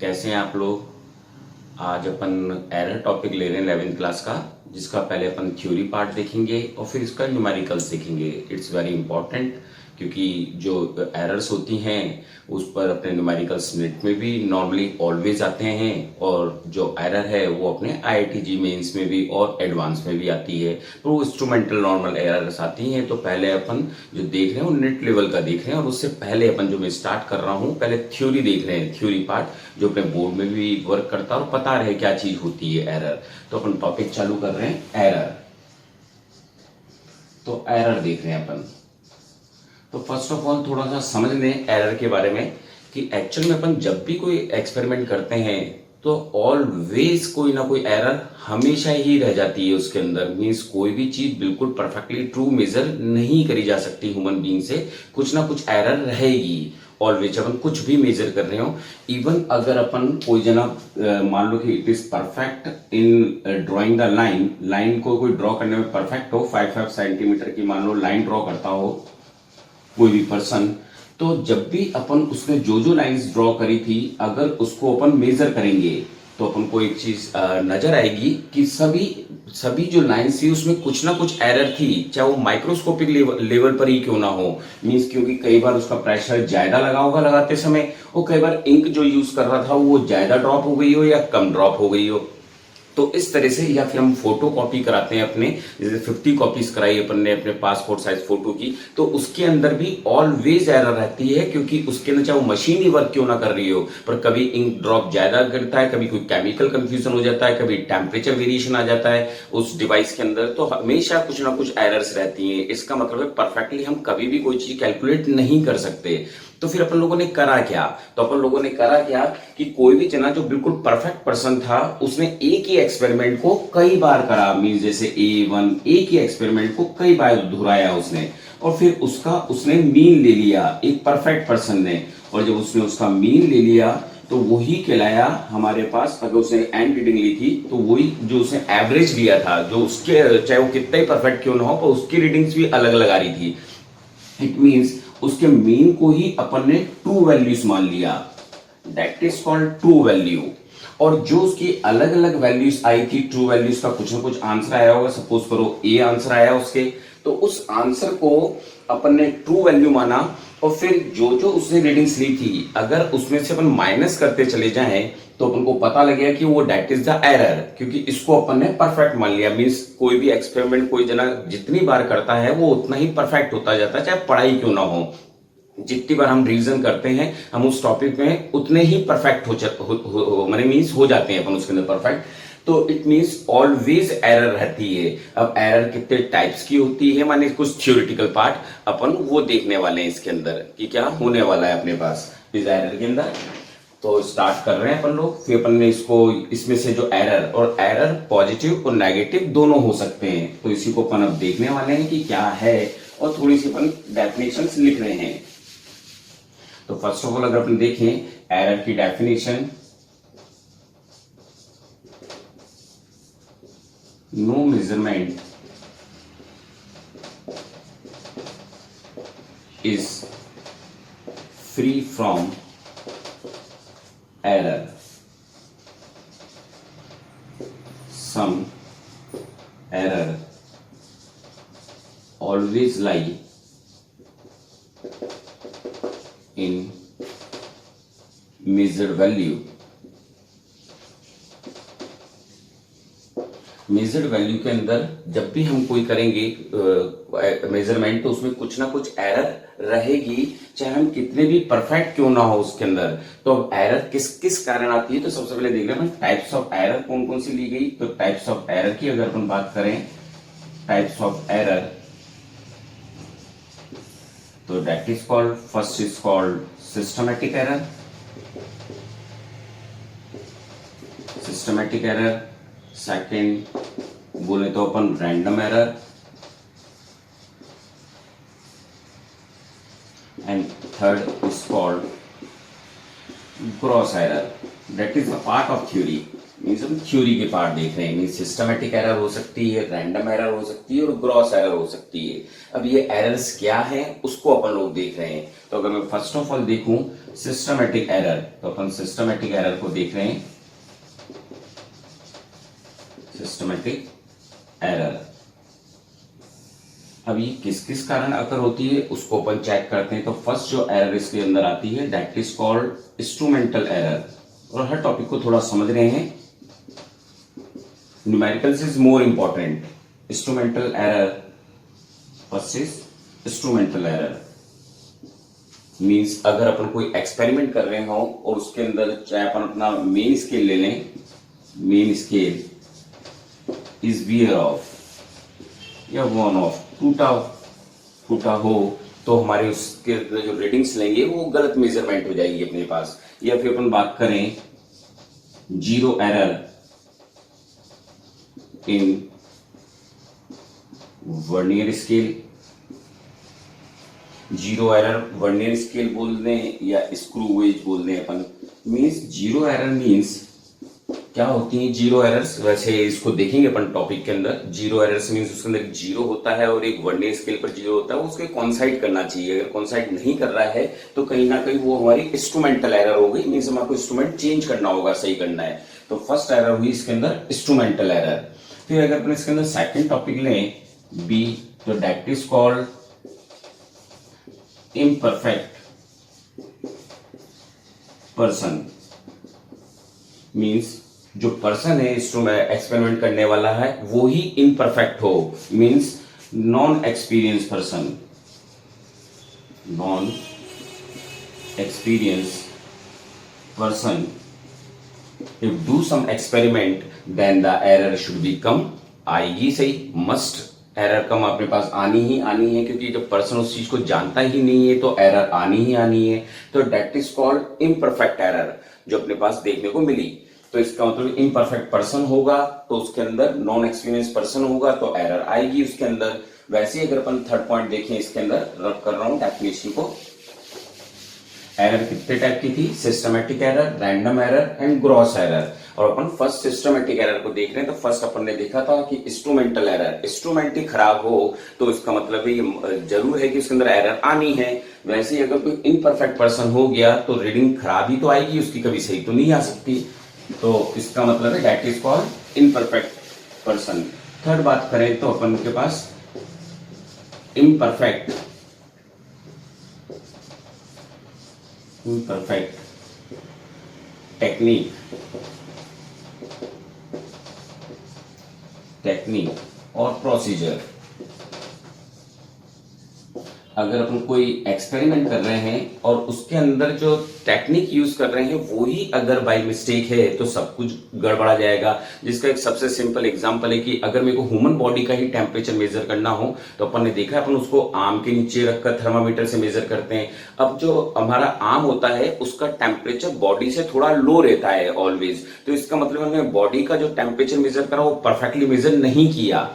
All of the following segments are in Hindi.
कैसे हैं आप लोग। आज अपन एरर टॉपिक ले रहे हैं 11th क्लास का, जिसका पहले अपन थ्योरी पार्ट देखेंगे और फिर इसका न्यूमेरिकल्स देखेंगे। इट्स वेरी इंपॉर्टेंट, क्योंकि जो एरर्स होती हैं उस पर अपने न्यूमेरिकल्स नेट में भी नॉर्मली ऑलवेज आते हैं, और जो एरर है वो अपने आईआईटी मेंस में भी और एडवांस में भी आती है। तो वो इंस्ट्रूमेंटल नॉर्मल एरर्स आती हैं। तो पहले अपन जो देख रहे हैं वो नेट लेवल का देख रहे हैं, और उससे पहले अपन जो मैं स्टार्ट कर रहा हूँ, पहले थ्योरी देख रहे हैं, थ्योरी पार्ट जो अपने बोर्ड में भी वर्क करता है और पता रहे क्या चीज होती है एरर। तो अपन टॉपिक चालू कर रहे हैं एरर। तो एरर देख रहे हैं अपन। तो फर्स्ट ऑफ ऑल थोड़ा सा समझ लें एरर के बारे में कि एक्चुअल में अपन जब भी कोई एक्सपेरिमेंट करते हैं तो ऑलवेज कोई ना कोई एरर हमेशा ही रह जाती है उसके अंदर। मींस कोई भी चीज बिल्कुल परफेक्टली ट्रू मेजर नहीं करी जा सकती ह्यूमन बीइंग से, कुछ ना कुछ एरर रहेगी। ऑलवेज अपन कुछ भी मेजर कर रहे हो, इवन अगर अपन कोई जना मान लो कि it is perfect in drawing the line, line को कोई ड्रॉ करने में परफेक्ट हो, 5 सेंटीमीटर की मान लो लाइन ड्रॉ करता हो कोई भी पर्सन, तो जब भी अपन उसने जो जो लाइंस ड्रॉ करी थी अगर उसको अपन मेजर करेंगे तो अपन को एक चीज नजर आएगी कि सभी सभी जो लाइंस थी उसमें कुछ ना कुछ एरर थी, चाहे वो माइक्रोस्कोपिक लेवल पर ही क्यों ना हो। मींस क्योंकि कई बार उसका प्रेशर ज्यादा लगा होगा लगाते समय, और कई बार इंक जो यूज कर रहा था वो ज्यादा ड्रॉप हो गई हो या कम ड्रॉप हो गई हो। तो इस तरह से, या फिर हम फोटो कॉपी कराते हैं अपने, जैसे 50 कॉपीज कराई अपन ने अपने पासपोर्ट साइज फोटो की, तो उसके अंदर भी ऑलवेज एरर रहती है, क्योंकि उसके अंदर चाहे वो मशीन ही वर्क क्यों ना कर रही हो, पर कभी इंक ड्रॉप ज्यादा गिरता है, कभी कोई केमिकल कंफ्यूजन हो जाता है, कभी टेम्परेचर वेरिएशन आ जाता है उस डिवाइस के अंदर। तो हमेशा कुछ ना कुछ एरर्स रहती हैं। इसका मतलब है परफेक्टली हम कभी भी कोई चीज कैलकुलेट नहीं कर सकते। तो फिर अपन लोगों ने करा क्या, तो अपन लोगों ने करा क्या कि कोई भी जना जो बिल्कुल परफेक्ट पर्सन था उसने एक ही एक्सपेरिमेंट को कई बार करा। मीन जैसे A1 एक ही एक्सपेरिमेंट को कई बार दोहराया उसने, और फिर उसका उसने मीन ले लिया एक परफेक्ट पर्सन ने, और जब उसने उसका मीन ले लिया तो वही कहलाया हमारे पास। अगर उसने एंड रीडिंग ली थी तो वही जो उसने एवरेज लिया था, जो उसके चाहे वो कितना ही परफेक्ट क्यों ना हो पर उसकी रीडिंग्स भी अलग अलग आ रही थी। इट मीन्स उसके मीन को ही अपन ने ट्रू वैल्यूज मान लिया, that is called true value. और जो उसकी अलग अलग वैल्यूज आई थी, ट्रू वैल्यूज का कुछ ना कुछ आंसर आया होगा, सपोज करो ए आंसर आया उसके, तो उस आंसर को अपन ने ट्रू वैल्यू माना। और फिर जो जो उसने रीडिंग्स ली थी अगर उसमें से अपन माइनस करते चले जाएं तो अपन को पता लग गया कि वो डेट इज द एरर, क्योंकि इसको अपन ने परफेक्ट मान लिया। मींस कोई भी एक्सपेरिमेंट कोई जना जितनी बार करता है वो उतना ही परफेक्ट होता जाता है, चाहे पढ़ाई क्यों ना हो। जितनी बार हम रिवीजन करते हैं हम उस टॉपिक में उतने ही परफेक्ट माने मीन्स हो जाते हैं अपन उसके अंदर परफेक्ट। तो इट मीन्स ऑलवेज एरर रहती है। अब एरर कितने टाइप्स की होती है, माने कुछ थ्योरेटिकल पार्ट अपन वो देखने वाले हैं इसके अंदर कि क्या होने वाला है अपने पास इस एरर के अंदर। तो स्टार्ट कर रहे हैं अपन लोग। फिर अपन ने इसको, इसमें से जो एरर, और एरर पॉजिटिव और नेगेटिव दोनों हो सकते हैं, तो इसी को अपन अब देखने वाले हैं कि क्या है, और थोड़ी सी अपन डेफिनेशंस लिख रहे हैं। तो फर्स्ट ऑफ ऑल अगर अपन देखें एरर की definition, no measurement is free from error, some error always lie in measured value। Measured value के अंदर जब भी हम कोई करेंगे मेजरमेंट तो उसमें कुछ ना कुछ एरर रहेगी, चाहे हम कितने भी परफेक्ट क्यों ना हो उसके अंदर। तो अब एरर किस किस कारण आती है, तो सबसे पहले देख रहे हैं टाइप्स ऑफ एरर कौन कौन सी ली गई। तो टाइप्स ऑफ एरर की अगर अपन बात करें, टाइप्स ऑफ एरर, तो that is called, first is called systematic error. Systematic error, second बोले तो अपन random error, and third is called gross error. That is the part of theory. Means हम थ्योरी के पार्ट देख रहे हैं। मीन्स सिस्टमेटिक एरर हो सकती है, रैंडम एरर हो सकती है और ग्रॉस एरर हो सकती है। अब ये एरर्स क्या है उसको अपन लोग देख रहे हैं। तो अगर मैं फर्स्ट ऑफ ऑल देखूं सिस्टमेटिक एरर, तो अपन सिस्टमेटिक एरर को देख रहे हैं। सिस्टमेटिक एरर अब ये किस किस कारण अकर होती है उसको अपन चेक करते हैं। तो फर्स्ट जो एरर इसके अंदर आती है that is called instrumental error. और हर टॉपिक को थोड़ा समझ रहे हैं, numericals is more important. Instrumental error first is instrumental error means अगर अपन कोई एक्सपेरिमेंट कर रहे हो और उसके अंदर चाहे अपन अपना मेन स्केल ले लें, main scale is wear off या वन ऑफ टूटा हो तो हमारे उसके जो रीडिंग्स लेंगे वो गलत मेजरमेंट हो जाएगी अपने पास। या फिर अपन बात करें zero error in vernier scale, zero error vernier scale बोल दें या स्क्रू वेज बोल दें अपन। मीन्स जीरो एरर मीन्स क्या होती है जीरो एरर्स, वैसे इसको देखेंगे अपन टॉपिक के अंदर। जीरो एरर्स मींस उसके अंदर एक जीरो होता है और एक वर्नियर स्केल पर जीरो होता है, वो उसके कॉन्साइड करना चाहिए। अगर कॉन्साइड नहीं कर रहा है तो कहीं ना कहीं वो हमारी इंस्ट्रूमेंटल एरर हो गई। मींस हमारे इंस्ट्रूमेंट चेंज करना होगा, सही करना है। तो फर्स्ट एरर हुई इसके अंदर इंस्ट्रूमेंटल एरर। फिर अगर अपन इसके अंदर सेकेंड टॉपिक लें बी, तो that is called imperfect person. Means जो पर्सन है इंस्ट्रूमेंट एक्सपेरिमेंट करने वाला है वो ही इनपरफेक्ट हो। Means non experience person, non experience person if do some experiment then the error should be कम आएगी, सही मस्ट एरर कम अपने पास आनी ही आनी है, क्योंकि जब पर्सन उस चीज को जानता ही नहीं है तो एरर आनी ही आनी है। तो that is called imperfect error जो अपने पास देखने को मिली। तो इसका मतलब इम्परफेक्ट पर्सन होगा तो उसके अंदर नॉन एक्सपीरियंस पर्सन होगा तो एरर आएगी उसके अंदर। वैसे ही अगर अपन थर्ड पॉइंट देखें इसके अंदर रब कर रहा हूं डेफिनेशन को, एरर कितने टाइप की थी, systematic error, random error and gross error. और अपन फर्स्ट सिस्टमेटिक एरर को देख रहे हैं। तो फर्स्ट अपन ने देखा था कि इंस्ट्रूमेंटल एरर, इंस्ट्रूमेंट ही खराब हो तो इसका मतलब है ये जरूर है कि उसके अंदर एरर आनी है। वैसे ही अगर कोई इनपरफेक्ट पर्सन हो गया तो रीडिंग खराब ही तो आएगी उसकी, कभी सही तो नहीं आ सकती। तो इसका मतलब है that is called imperfect person. Third बात करें तो अपन के पास इम्परफेक्ट टेक्निक और प्रोसीजर। अगर अपन कोई एक्सपेरिमेंट कर रहे हैं और उसके अंदर जो टेक्निक यूज कर रहे हैं वो ही अगर बाय मिस्टेक है तो सब कुछ गड़बड़ा जाएगा। जिसका एक सबसे सिंपल एग्जांपल है कि अगर मेरे को ह्यूमन बॉडी का ही टेम्परेचर मेजर करना हो तो अपन ने देखा अपन उसको आर्म के नीचे रखकर थर्मामीटर से मेजर करते हैं। अब जो हमारा आर्म होता है उसका टेम्परेचर बॉडी से थोड़ा लो रहता है ऑलवेज, तो इसका मतलब हमने बॉडी का जो टेम्परेचर मेजर करा वो परफेक्टली मेजर नहीं किया।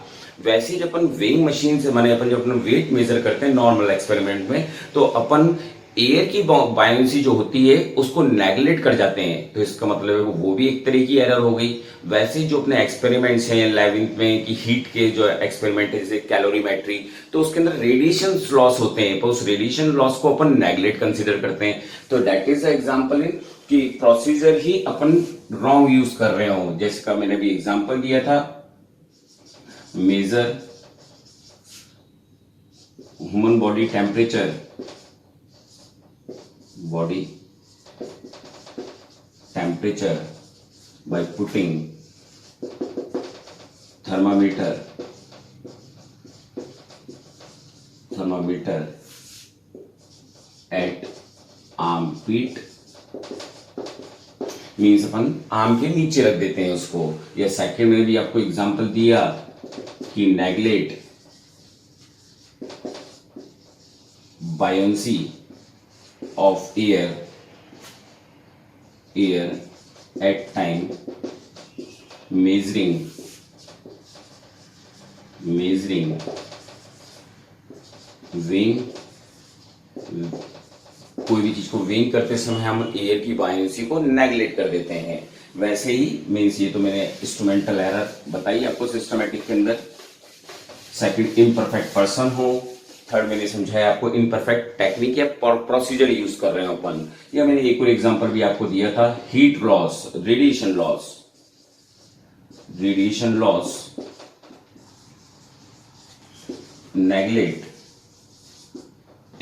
वैसे ही जब अपन वेइंग मशीन से माने अपन जब अपना वेट मेजर करते हैं नॉर्मल एक्सपेरिमेंट में तो अपन एयर की बायोंसी जो होती है उसको नेगलेक्ट कर जाते हैं, तो इसका मतलब है वो भी एक तरह की एरर हो गई। वैसे ही जो अपने एक्सपेरिमेंट्स हैं लैब में कि हीट के जो एक्सपेरिमेंट है जैसे कैलोरीमेट्री, तो उसके अंदर रेडिएशन लॉस होते हैं, पर उस रेडिएशन लॉस को अपन नेगलेक्ट कंसीडर करते हैं। तो that is the example in कि प्रोसीजर ही अपन रॉन्ग यूज कर रहे हो। जैसे मैंने भी एग्जांपल दिया था, measure human body temperature, body temperature by putting thermometer at armpit means अपन आर्म के नीचे रख देते हैं उसको। या सेकेंड में भी आपको एग्जांपल दिया कि neglect buoyancy of air at time measuring weighing, कोई भी चीज को वेइंग करते समय हम एयर की बायोंसी को नेगलेक्ट कर देते हैं। वैसे ही मीन्स ये तो मैंने इंस्ट्रूमेंटल एरर बताई आपको सिस्टमेटिक के अंदर। सेकंड इम्परफेक्ट पर्सन हो। थर्ड मैंने समझाया आपको इम्परफेक्ट टेक्निक या प्रोसीजर यूज कर रहे हो अपन। या मैंने एक और एग्जांपल भी आपको दिया था, heat loss, radiation loss, radiation loss, neglect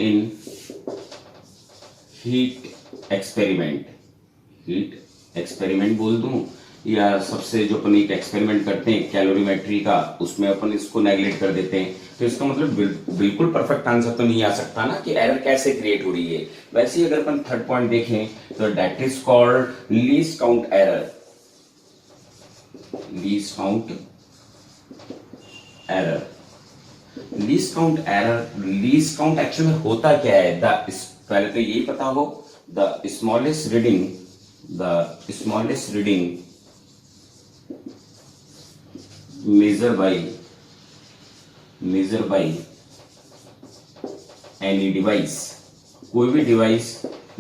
इन हीट एक्सपेरिमेंट। हीट एक्सपेरिमेंट बोल दूं या सबसे जो अपन एक एक्सपेरिमेंट करते हैं कैलोरीमेट्री का, उसमें अपन इसको नेग्लेक्ट कर देते हैं, तो इसका मतलब बिल्कुल परफेक्ट आंसर तो नहीं आ सकता ना कि एरर कैसे क्रिएट हो रही है। वैसे ही अगर अपन थर्ड पॉइंट देखें तो that is called least count error. Least count error, least count error, least count actually में होता क्या है? पहले तो यही पता हो, the smallest reading, the smallest reading measure by any device। कोई भी डिवाइस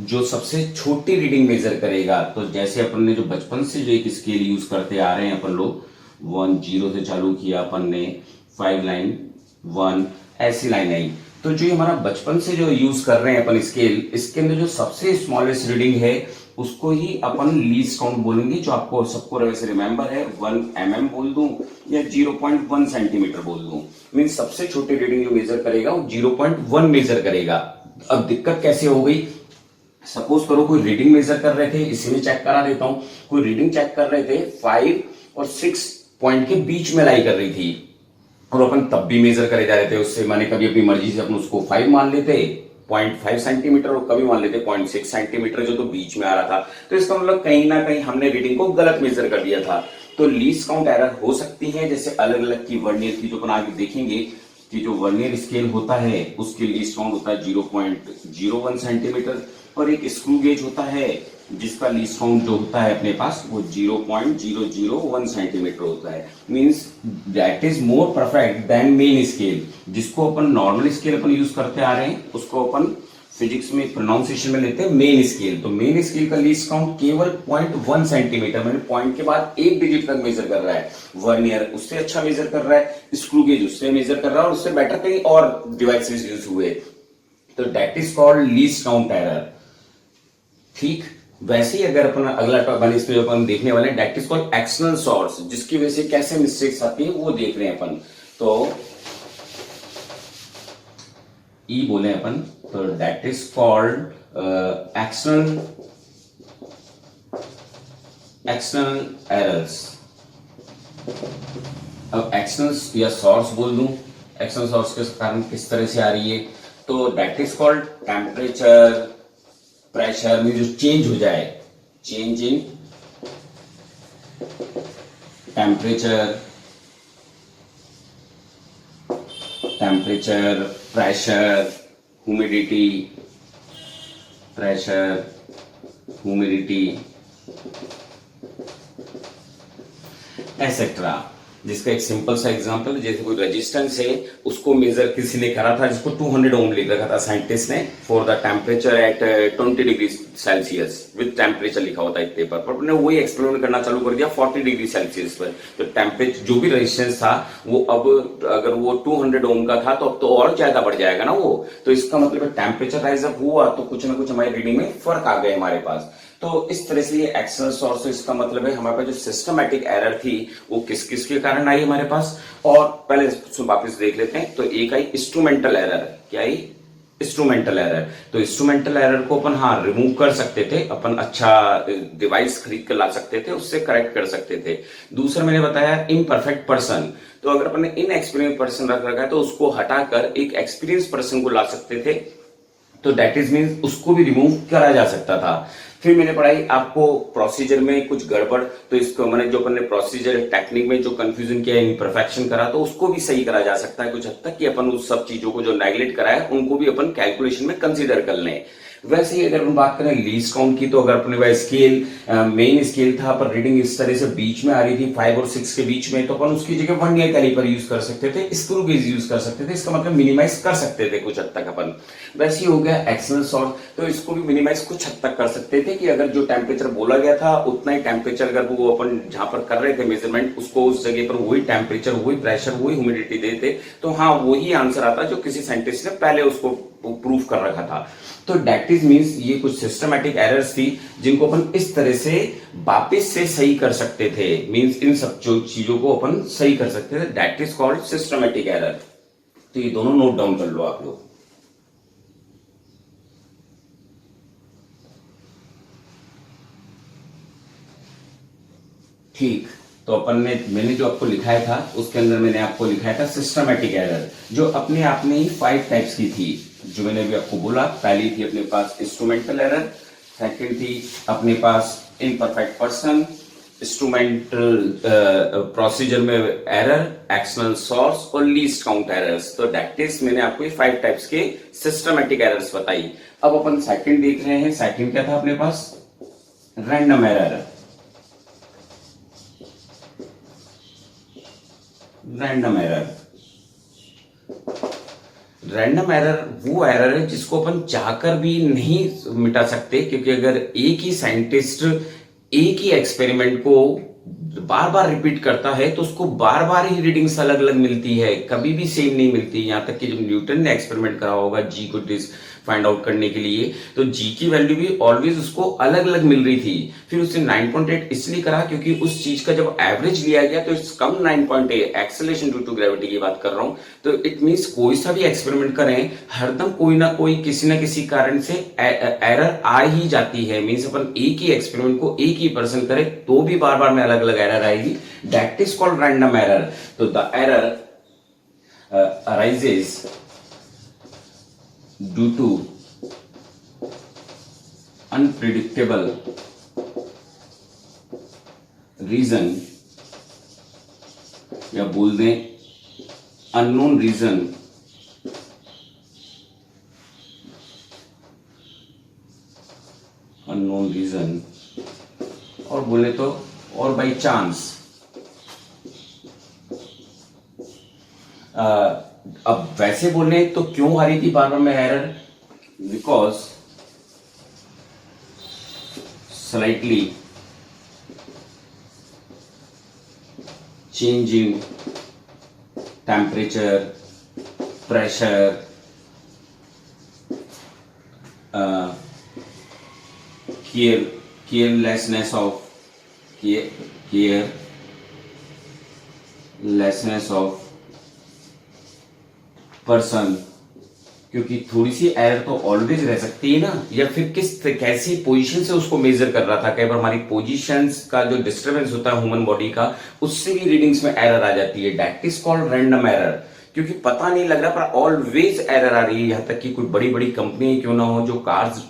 जो सबसे छोटी रीडिंग मेजर करेगा। तो जैसे अपन ने जो बचपन से जो एक स्केल यूज करते आ रहे हैं अपन लोग, 1 0 से चालू किया अपन ने, 5 लाइन 1 ऐसी लाइन आई। तो जो हमारा बचपन से जो यूज कर रहे हैं अपन स्केल, इसके अंदर जो सबसे स्मॉलेस्ट रीडिंग है उसको ही अपन लीस्ट काउंट बोलेंगे। जो आपको सबको वैसे रिमेंबर है, 1 mm बोल दूं या 0.1 सेंटीमीटर बोल दूं, मीन सबसे छोटी रीडिंग जो मेजर करेगा वो 0.1 मेजर करेगा। अब दिक्कत कैसे हो गई? सपोज करो कोई रीडिंग मेजर कर रहे थे, इसी में चेक करा देता हूं, कोई रीडिंग चेक कर रहे थे 5 और 6 पॉइंट के बीच में लाई कर रही थी, और अपन तब भी मेजर करे जा रहे थे उससे, माने कभी अपनी मर्जी से अपन उसको 5 मान लेते 0.5 सेंटीमीटर, और कभी मान लेते 0.6 सेंटीमीटर जो तो बीच में आ रहा था। तो इसका मतलब कहीं ना कहीं हमने रीडिंग को गलत मेजर कर दिया था। तो लीस्ट काउंट एरर हो सकती है, जैसे अलग अलग की वर्नियर की जो अपन आगे देखेंगे कि जो वर्नियर स्केल होता है उसके लीस्ट काउंट होता है 0.01 सेंटीमीटर, और एक स्क्रू गेज होता है जिसका लीस्ट काउंट जो होता है अपने पास वो 0.001 सेंटीमीटर होता है। Means that is more perfect than main scale. जिसको अपन नॉर्मल स्केल अपन यूज करते आ रहे हैं उसको अपन फिजिक्स में प्रोनाउंसिएशन में लेते हैं मेन स्केल। तो मेन स्केल का लीस्ट काउंट केवल 0.1 सेंटीमीटर, मैंने पॉइंट के बाद एक डिजिट तक मेजर कर रहा है। वर्नियर उससे अच्छा मेजर कर रहा है, स्क्रू गेज उससे मेजर कर रहा है, और उससे बेटर कहीं और डिवाइसेस यूज हुए। तो that is called least count error. ठीक, वैसे ही अगर अपन अगला टॉपिक इसमें जो अपन देखने वाले हैं that is called external source, जिसकी वजह से कैसे मिस्टेक्स आती है वो देख रहे हैं अपन। तो ई बोले अपन, तो that is called external errors. अब एक्सटर्नल या सोर्स बोल दूं, एक्सटर्नल सोर्स के कारण किस तरह से आ रही है, तो that is called temperature, pressure में जो चेंज हो जाए, change in temperature, pressure, humidity, pressure, humidity etcetera. जिसका एक सिंपल सा एग्जांपल, जैसे कोई रेजिस्टेंस है उसको मेजर किसी ने करा था जिसको 200 ओम लिख रखा था साइंटिस्ट ने, for the temperature at 20 degree Celsius with temperature लिखा होता है एक पेपर पर, ने वही एक्सपेरिमेंट करना चालू कर दिया 40 डिग्री सेल्सियस पर। तो टेम्परेचर जो भी रेजिस्टेंस था वो अब अगर वो 200 ओम का था तो अब तो और ज्यादा बढ़ जाएगा ना वो। तो इसका मतलब टेम्परेचर राइज अप हुआ तो कुछ ना कुछ हमारी रीडिंग में फर्क आ गए हमारे पास। तो इस तरह से ये एक्सटर्नल सोर्स, इसका मतलब है हमारे पास जो सिस्टमैटिक एरर थी वो किस किस के कारण आई हमारे पास। और पहले वापस देख लेते हैं। तो एक आई इंस्ट्रूमेंटल एरर। क्या आई? Instrumental error. तो इंस्ट्रूमेंटल एरर को अपन रिमूव कर सकते थे, अपन अच्छा डिवाइस खरीद कर ला सकते थे, उससे करेक्ट कर सकते थे। दूसरा मैंने बताया इम्परफेक्ट पर्सन। तो अगर अपन ने इनएक्सपीरियंस पर्सन रख रखा है तो उसको हटाकर एक एक्सपीरियंस पर्सन को ला सकते थे, तो दैट इज मीन उसको भी रिमूव करा जा सकता था। फिर मैंने पढ़ाई आपको प्रोसीजर में कुछ गड़बड़, तो इसको मैंने जो अपन ने प्रोसीजर टेक्निक में जो कंफ्यूजन किया, इम्परफेक्शन करा, तो उसको भी सही करा जा सकता है कुछ हद तक, कि अपन उस सब चीजों को जो नेग्लेक्ट करा है उनको भी अपन कैलकुलेशन में कंसीडर कर लें। वैसे ही अगर हम बात करें लीस्ट काउंट की, तो अगर अपने पास स्केल मेन स्केल था पर रीडिंग इस तरह से बीच में आ रही थी 5 और 6 के बीच में, तो अपन उसकी जगह वर्नियर कैलिपर यूज कर सकते थे, स्क्रू गेज यूज कर सकते थे, इसका मतलब मिनिमाइज कर सकते थे कुछ हद तक अपन। वैसे ही हो गया एक्सटर्नल सॉर्ट, तो इसको भी मिनिमाइज कुछ हद तक कर सकते थे कि अगर जो टेम्परेचर बोला गया था उतना ही टेम्परेचर अगर वो अपन जहां पर कर रहे थे मेजरमेंट, उसको उस जगह पर वही टेम्परेचर, वही प्रेशर, वही ह्यूमिडिटी देते, तो हाँ वही आंसर आता जो किसी साइंटिस्ट ने पहले उसको प्रूफ कर रखा था। तो दैट इज मींस ये कुछ सिस्टमैटिक एरर्स थी जिनको अपन इस तरह से वापस से सही कर सकते थे, मींस इन सब जो चीजों को अपन सही कर सकते थे, that is called systematic error. तो ये दोनों नोट डाउन कर लो आप लोग। ठीक, तो अपन ने, मैंने जो आपको लिखाया था उसके अंदर मैंने आपको लिखाया था सिस्टमैटिक एरर, जो अपने आप में ही 5 टाइप्स की थी, जो मैंने भी आपको बोला। पहली थी अपने पास इंस्ट्रूमेंटल एरर, सेकंड थी अपने पास इनपरफेक्ट पर्सन, इंस्ट्रूमेंटल प्रोसीजर में एरर, एक्सटर्नल सोर्स और लीस्ट काउंट एरर्स। तो दैट इज मैंने आपको ये 5 टाइप्स के सिस्टमैटिक एरर्स बताई। अब अपन सेकंड देख रहे हैं। सेकंड क्या था अपने पास? Random error. Random error, random error वो एरर है जिसको अपन चाहकर भी नहीं मिटा सकते, क्योंकि अगर एक ही साइंटिस्ट एक ही एक्सपेरिमेंट को बार बार रिपीट करता है तो उसको बार बार ही रीडिंग्स अलग अलग मिलती है, कभी भी सेम नहीं मिलती। यहां तक कि जब न्यूटन ने एक्सपेरिमेंट करा होगा जी को फाइंड आउट करने के लिए, तो जी की वैल्यू भी ऑलवेज उसको अलग अलग मिल रही थी। फिर उसने 9.8 इसलिए करा क्योंकि उस चीज का जब एवरेज लिया गया तो it's come 9.8, acceleration due to gravity की बात कर रहा हूं। तो इट मींस कोई सा भी एक्सपेरिमेंट करें, हरदम कोई ना कोई किसी ना किसी कारण से एरर आ ही जाती है। मींस अपन एक ही एक्सपेरिमेंट को एक ही पर्सन करे तो भी बार बार में अलग अलग एरर आएगी, that is called random error. तो the error arises due to unpredictable reason, या बोल दें unknown reason, unknown reason, और बोले तो और बाई चांस। अब वैसे बोले तो क्यों आ रही थी बार बार में error? Because slightly change in temperature, pressure, carelessness of person, क्योंकि थोड़ी सी एरर तो ऑलवेज रह सकती है ना, या फिर कैसी पोजीशन से उसको मेजर कर रहा था। कई बार हमारी पोजीशंस का जो डिस्टर्बेंस होता है ह्यूमन बॉडी का, उससे भी रीडिंग्स में एरर आ जाती है, that is called random error. क्योंकि पता नहीं लग रहा पर ऑलवेज एरर आ रही है। यहां तक कि कोई बड़ी बड़ी कंपनी क्यों ना हो जो कार्स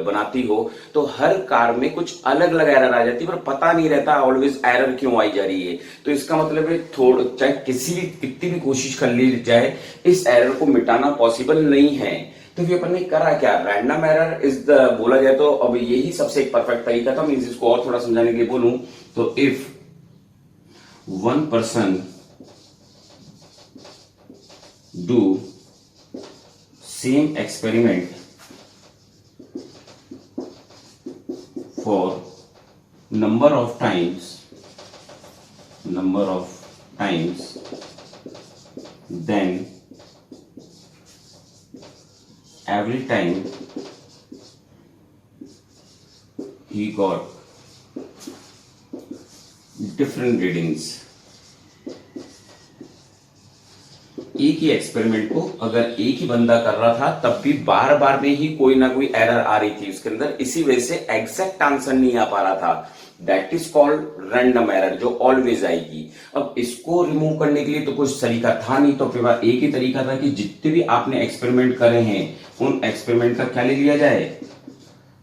बनाती हो, तो हर कार में कुछ अलग अलग एरर आ जाती है, पर पता नहीं रहता ऑलवेज एरर क्यों आई जा रही है। तो इसका मतलब है थोड़ा चाहे कितनी भी कोशिश कर ली जाए, इस एरर को मिटाना पॉसिबल नहीं है। तो फिर अपन ने करा क्या? रैंडम एरर इज द, बोला जाए तो अब यही सबसे एक परफेक्ट तरीका था। मींस इसको और थोड़ा समझाने के लिए बोलूं तो, if one person do same experiment for number of times, then every time he got different readings। एक ही एक्सपेरिमेंट को अगर एक ही बंदा कर रहा था तब भी बार बार में ही कोई ना कोई एरर आ रही थी उसके अंदर, इसी वजह से एग्जैक्ट आंसर नहीं आ पा रहा था, that is called random error, जो ऑलवेज आएगी। अब इसको रिमूव करने के लिए तो कुछ तरीका था नहीं, तो फिर एक ही तरीका था कि जितने भी आपने एक्सपेरिमेंट करे हैं उन एक्सपेरिमेंट का क्या ले लिया जाए?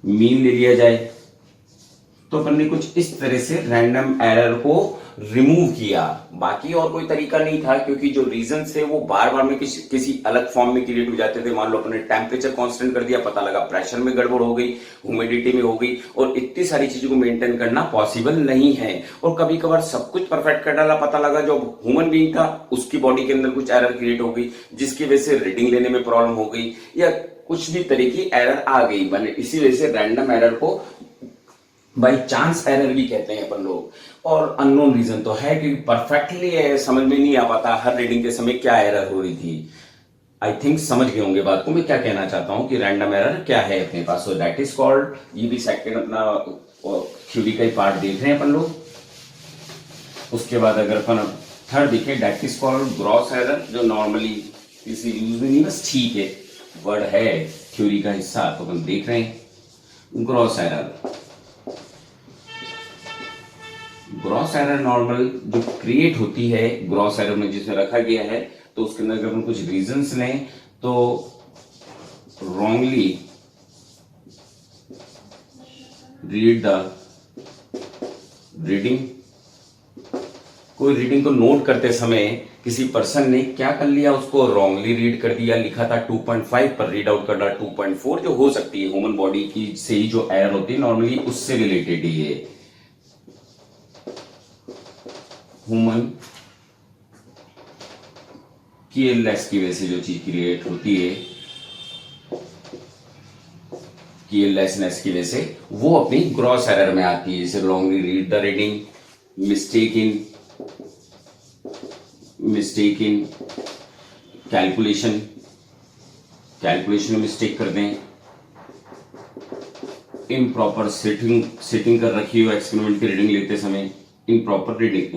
मीन ले लिया जाए। तो अपन ने कुछ इस तरह से रैंडम एरर को रिमूव किया। बाकी और कोई तरीका नहीं था, क्योंकि जो रीजन थे वो बार बार में किसी अलग फॉर्म में क्रिएट हो जाते थे। मान लो अपने टेम्परेचर कांस्टेंट कर दिया, पता लगा प्रेशर में गड़बड़ हो गई, ह्यूमिडिटी में हो गई, और इतनी सारी चीजों को मेंटेन करना पॉसिबल नहीं है। और कभी कभार सब कुछ परफेक्ट कर डाला, पता लगा जो ह्यूमन बीइंग था उसकी बॉडी के अंदर कुछ एरर क्रिएट हो गई, जिसकी वजह से रीडिंग लेने में प्रॉब्लम हो गई, या कुछ भी तरह की एरर आ गई। मैंने इसी वजह से रैंडम एरर को बाई चांस एरर भी कहते हैं अपन लोग। और अननोन रीजन तो है, क्योंकि परफेक्टली समझ में नहीं आ पाता हर रीडिंग के समय क्या एरर हो रही थी। आई थिंक समझ गए होंगे बात को मैं क्या कहना चाहता हूं कि रैंडम एरर क्या है अपने पास। सो दैट इज कॉल्ड, ये भी सेकंड अपना थ्योरी का ही पार्ट देख रहे हैं अपन लोग। उसके बाद अगर अपन थर्ड देखें, that is called gross error, जो नॉर्मली किसी यूज में नहीं, बस ठीक है वर्ड है थ्योरी का हिस्सा, तो अपन देख रहे हैं gross error. Gross error normal जो क्रिएट होती है ग्रॉस एरर में जिसमें रखा गया है, तो उसके अंदर अगर हम कुछ रीजंस लें तो रॉन्गली रीड द रीडिंग। कोई रीडिंग को नोट करते समय किसी पर्सन ने क्या कर लिया, उसको रॉन्गली रीड कर दिया। लिखा था 2.5 पर रीड आउट कर रहा 2.4, जो हो सकती है ह्यूमन बॉडी की से ही जो एरर होती है नॉर्मली उससे रिलेटेड ही है। ह्यूमन केयरलेस की वजह से जो चीज क्रिएट होती है, केयरलेसनेस की वजह से वो अपनी ग्रॉस एरर में आती है। जैसे wrongly read the reading, mistake in calculation में मिस्टेक कर दें, इम्प्रॉपर सेटिंग कर रखी हो एक्सपेरिमेंट की रीडिंग लेते समय, improper reading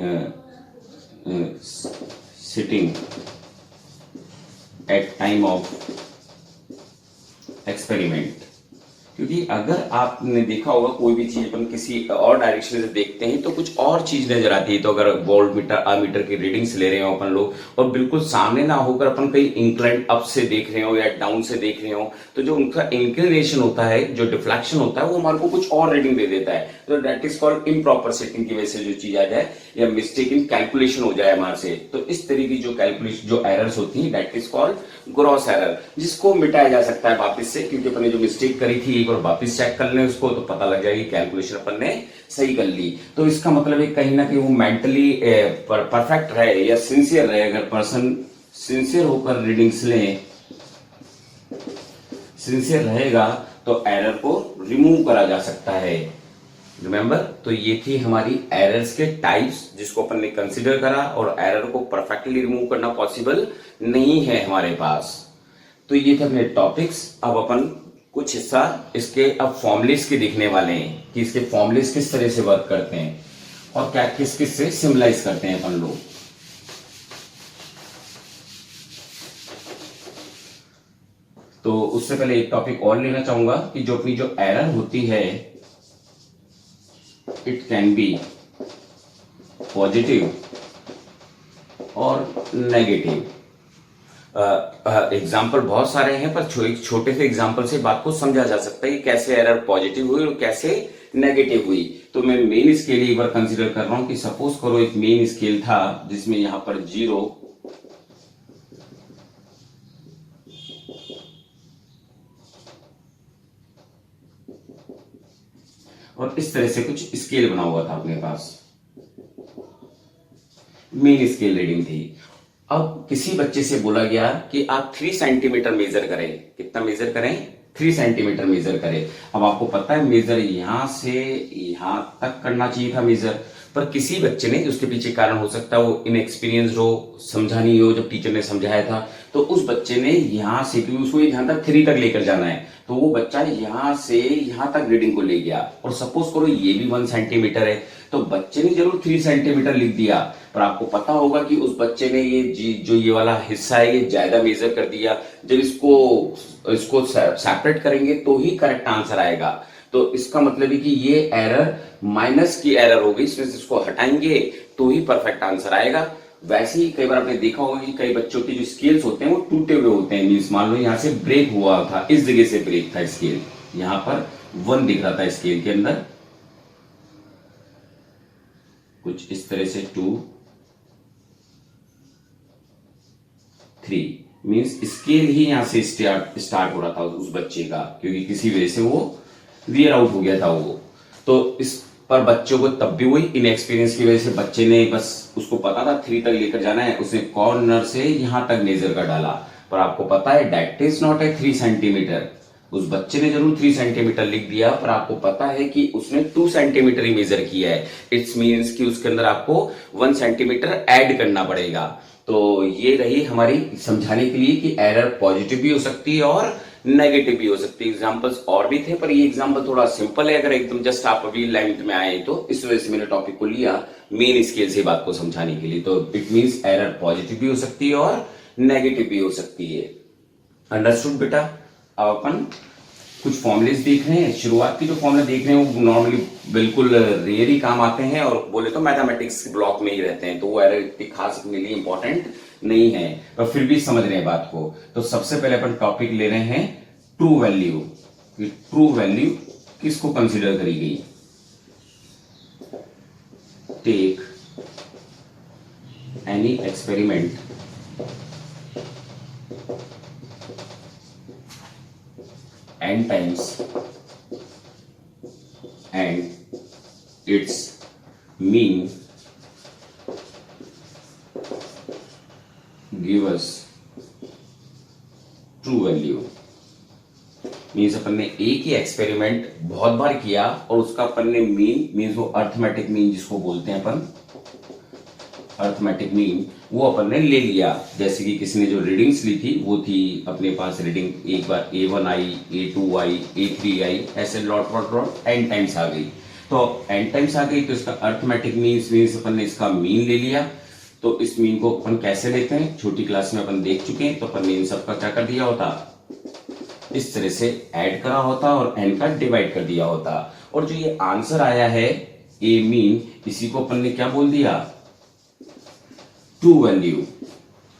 sitting at time of experiment. क्योंकि अगर आपने देखा होगा कोई भी चीज अपन किसी और डायरेक्शन से देखते हैं तो कुछ और चीज नजर आती है। तो अगर वोल्ट मीटर अमीटर की रीडिंग्स ले रहे हो अपन लोग और बिल्कुल सामने ना होकर अपन कहीं इंक्लाइन अप से देख रहे हो या डाउन से देख रहे हो, तो जो उनका इंक्लिनेशन होता है, जो डिफ्लेक्शन होता है, वो हमारे को कुछ और रीडिंग दे देता है। तो that is called improper setting की वजह से जो चीज आ जाए या मिस्टेक इन कैलकुलेशन हो जाए हमारे से, तो इस तरह की जो कैलकुलेशन जो एरर्स होती है that is called gross error, जिसको मिटाया जा सकता है वापस से। क्योंकि अपन ने जो मिस्टेक करी थी एक बार वापस चेक कर लें उसको, तो पता लग जाएगी कैलकुलेशन अपन ने सही कर ली। तो इसका मतलब है कहीं ना कहीं वो मेंटली परफेक्ट रहे या सिंसियर रहे। अगर पर्सन सिंसियर होकर रीडिंग्स लें, सिंसियर रहेगा तो एरर को रिमूव करा जा सकता है। रिमेंबर, तो ये थी हमारी एरर्स के टाइप्स जिसको अपन ने कंसीडर करा, और एरर को परफेक्टली रिमूव करना पॉसिबल नहीं है हमारे पास। तो ये थे अपने टॉपिक्स। अब अपन कुछ हिस्सा इसके अब फॉर्मुलेस के देखने वाले हैं कि इसके फॉर्मुलेस किस तरह से वर्क करते हैं और क्या किस किस से सिमिलाइज करते हैं अपन लोग। तो उससे पहले एक टॉपिक और लेना चाहूंगा कि जो अपनी जो एरर होती है, इट कैन बी पॉजिटिव और नेगेटिव। एग्जाम्पल बहुत सारे हैं, पर एक छोटे से एग्जाम्पल से बात को समझा जा सकता है कि कैसे एरर पॉजिटिव हुई और कैसे नेगेटिव हुई। तो मैं मेन स्केल एक बार कंसीडर कर रहा हूं कि सपोज करो एक मेन स्केल था जिसमें यहां पर 0 और इस तरह से कुछ स्केल बना हुआ था अपने पास, मेन स्केल रीडिंग थी। अब किसी बच्चे से बोला गया कि आप 3 सेंटीमीटर मेजर करें। कितना मेजर करें? 3 सेंटीमीटर मेजर करें। अब आपको पता है मेजर यहां से यहां तक करना चाहिए था मेजर, पर किसी बच्चे ने, उसके पीछे कारण हो सकता है वो इनएक्सपीरियंस्ड हो, समझा नहीं हो जब टीचर ने समझाया था, तो उस बच्चे ने यहां से, क्योंकि उसको यहां तक 3 तक लेकर जाना है, तो वो बच्चा यहां से यहां तक रीडिंग को ले गया। और सपोज करो ये भी 1 सेंटीमीटर है, तो बच्चे ने जरूर 3 सेंटीमीटर लिख दिया, पर आपको पता होगा कि उस बच्चे ने जो ये वाला हिस्सा है ये ज्यादा मेजर कर दिया। जब इसको सेपरेट करेंगे तो ही करेक्ट आंसर आएगा। तो इसका मतलब है कि ये एरर माइनस की एरर होगी, इसमें से इसको हटाएंगे तो ही परफेक्ट आंसर आएगा। वैसे ही कई बार आपने देखा होगा कि कई बच्चों के जो स्केल्स होते हैं वो टूटे हुए होते हैं। मीन्स मान लो यहाँ से ब्रेक हुआ था, इस जगह से ब्रेक था स्केल, यहाँ पर 1 दिख रहा था स्केल के अंदर, कुछ इस तरह से 2 3 मीन्स स्केल ही यहां से स्टार्ट हो रहा था उस बच्चे का, क्योंकि किसी वजह से वो वियर आउट हो गया था वो। तो इस पर बच्चों को तब भी वही इनएक्सपीरियंस की वजह से बच्चे ने बस उसको पता था 3 तक लेकर जाना है, उसने कॉर्नर से यहां तक मेजर कर डाला, पर आपको पता है that is not a 3 centimetre. उस बच्चे ने जरूर 3 सेंटीमीटर लिख दिया, पर आपको पता है कि उसने 2 सेंटीमीटर ही मेजर किया है। इट्स मीन्स कि उसके अंदर आपको 1 सेंटीमीटर ऐड करना पड़ेगा। तो ये रही हमारी समझाने के लिए कि एरर पॉजिटिव भी हो सकती है और नेगेटिव भी हो सकती है। एग्जांपल्स और भी थे, पर ये एग्जांपल थोड़ा सिंपल है, अगर एकदम जस्ट आप अभी लेंथ में आए तो इस वजह से मैंने टॉपिक को लिया मेन स्केल से बात को समझाने के लिए। तो इट मींस एरर पॉजिटिव भी हो सकती है और नेगेटिव भी हो सकती है। अंडरस्टूड बेटा? अब अपन कुछ फॉर्मुलेस देख रहे हैं। शुरुआत की जो फॉर्मुले देख रहे हैं वो नॉर्मली बिल्कुल रेयर ही काम आते हैं, और बोले तो मैथमेटिक्स ब्लॉक में ही रहते हैं, तो वो एरर इतनी खास अपने लिए इंपॉर्टेंट नहीं है, पर फिर भी समझ रहे हैं बात को। तो सबसे पहले अपन टॉपिक ले रहे हैं ट्रू वैल्यू, कि ट्रू वैल्यू किसको कंसीडर करी गई। Take any experiment n times and its mean give us true value। Means अपन ने एक ही एक्सपेरिमेंट बहुत बार किया और उसका अपन ने मीन, मीन्स वो अर्थमेटिक मीन जिसको बोलते हैं अपन, अर्थमेटिक मीन, वो अपन ने ले लिया। जैसे कि किसी ने जो रीडिंग्स ली थी वो थी अपने पास रीडिंग, एक बार A1 आई, A2 आई, A3 आई, ऐसे लॉट n टाइम्स आ गई। तो n टाइम्स आ गई तो इसका अर्थमेटिक मीन्स अपन ने इसका मीन ले लिया। तो इस मीन को अपन कैसे लेते हैं छोटी क्लास में अपन देख चुके हैं। तो अपन ने इन सबका क्या कर दिया होता, इस तरह से ऐड करा होता और n का डिवाइड कर दिया होता, और जो ये आंसर आया है ए मीन, इसी को अपन ने क्या बोल दिया, ट्रू वैल्यू।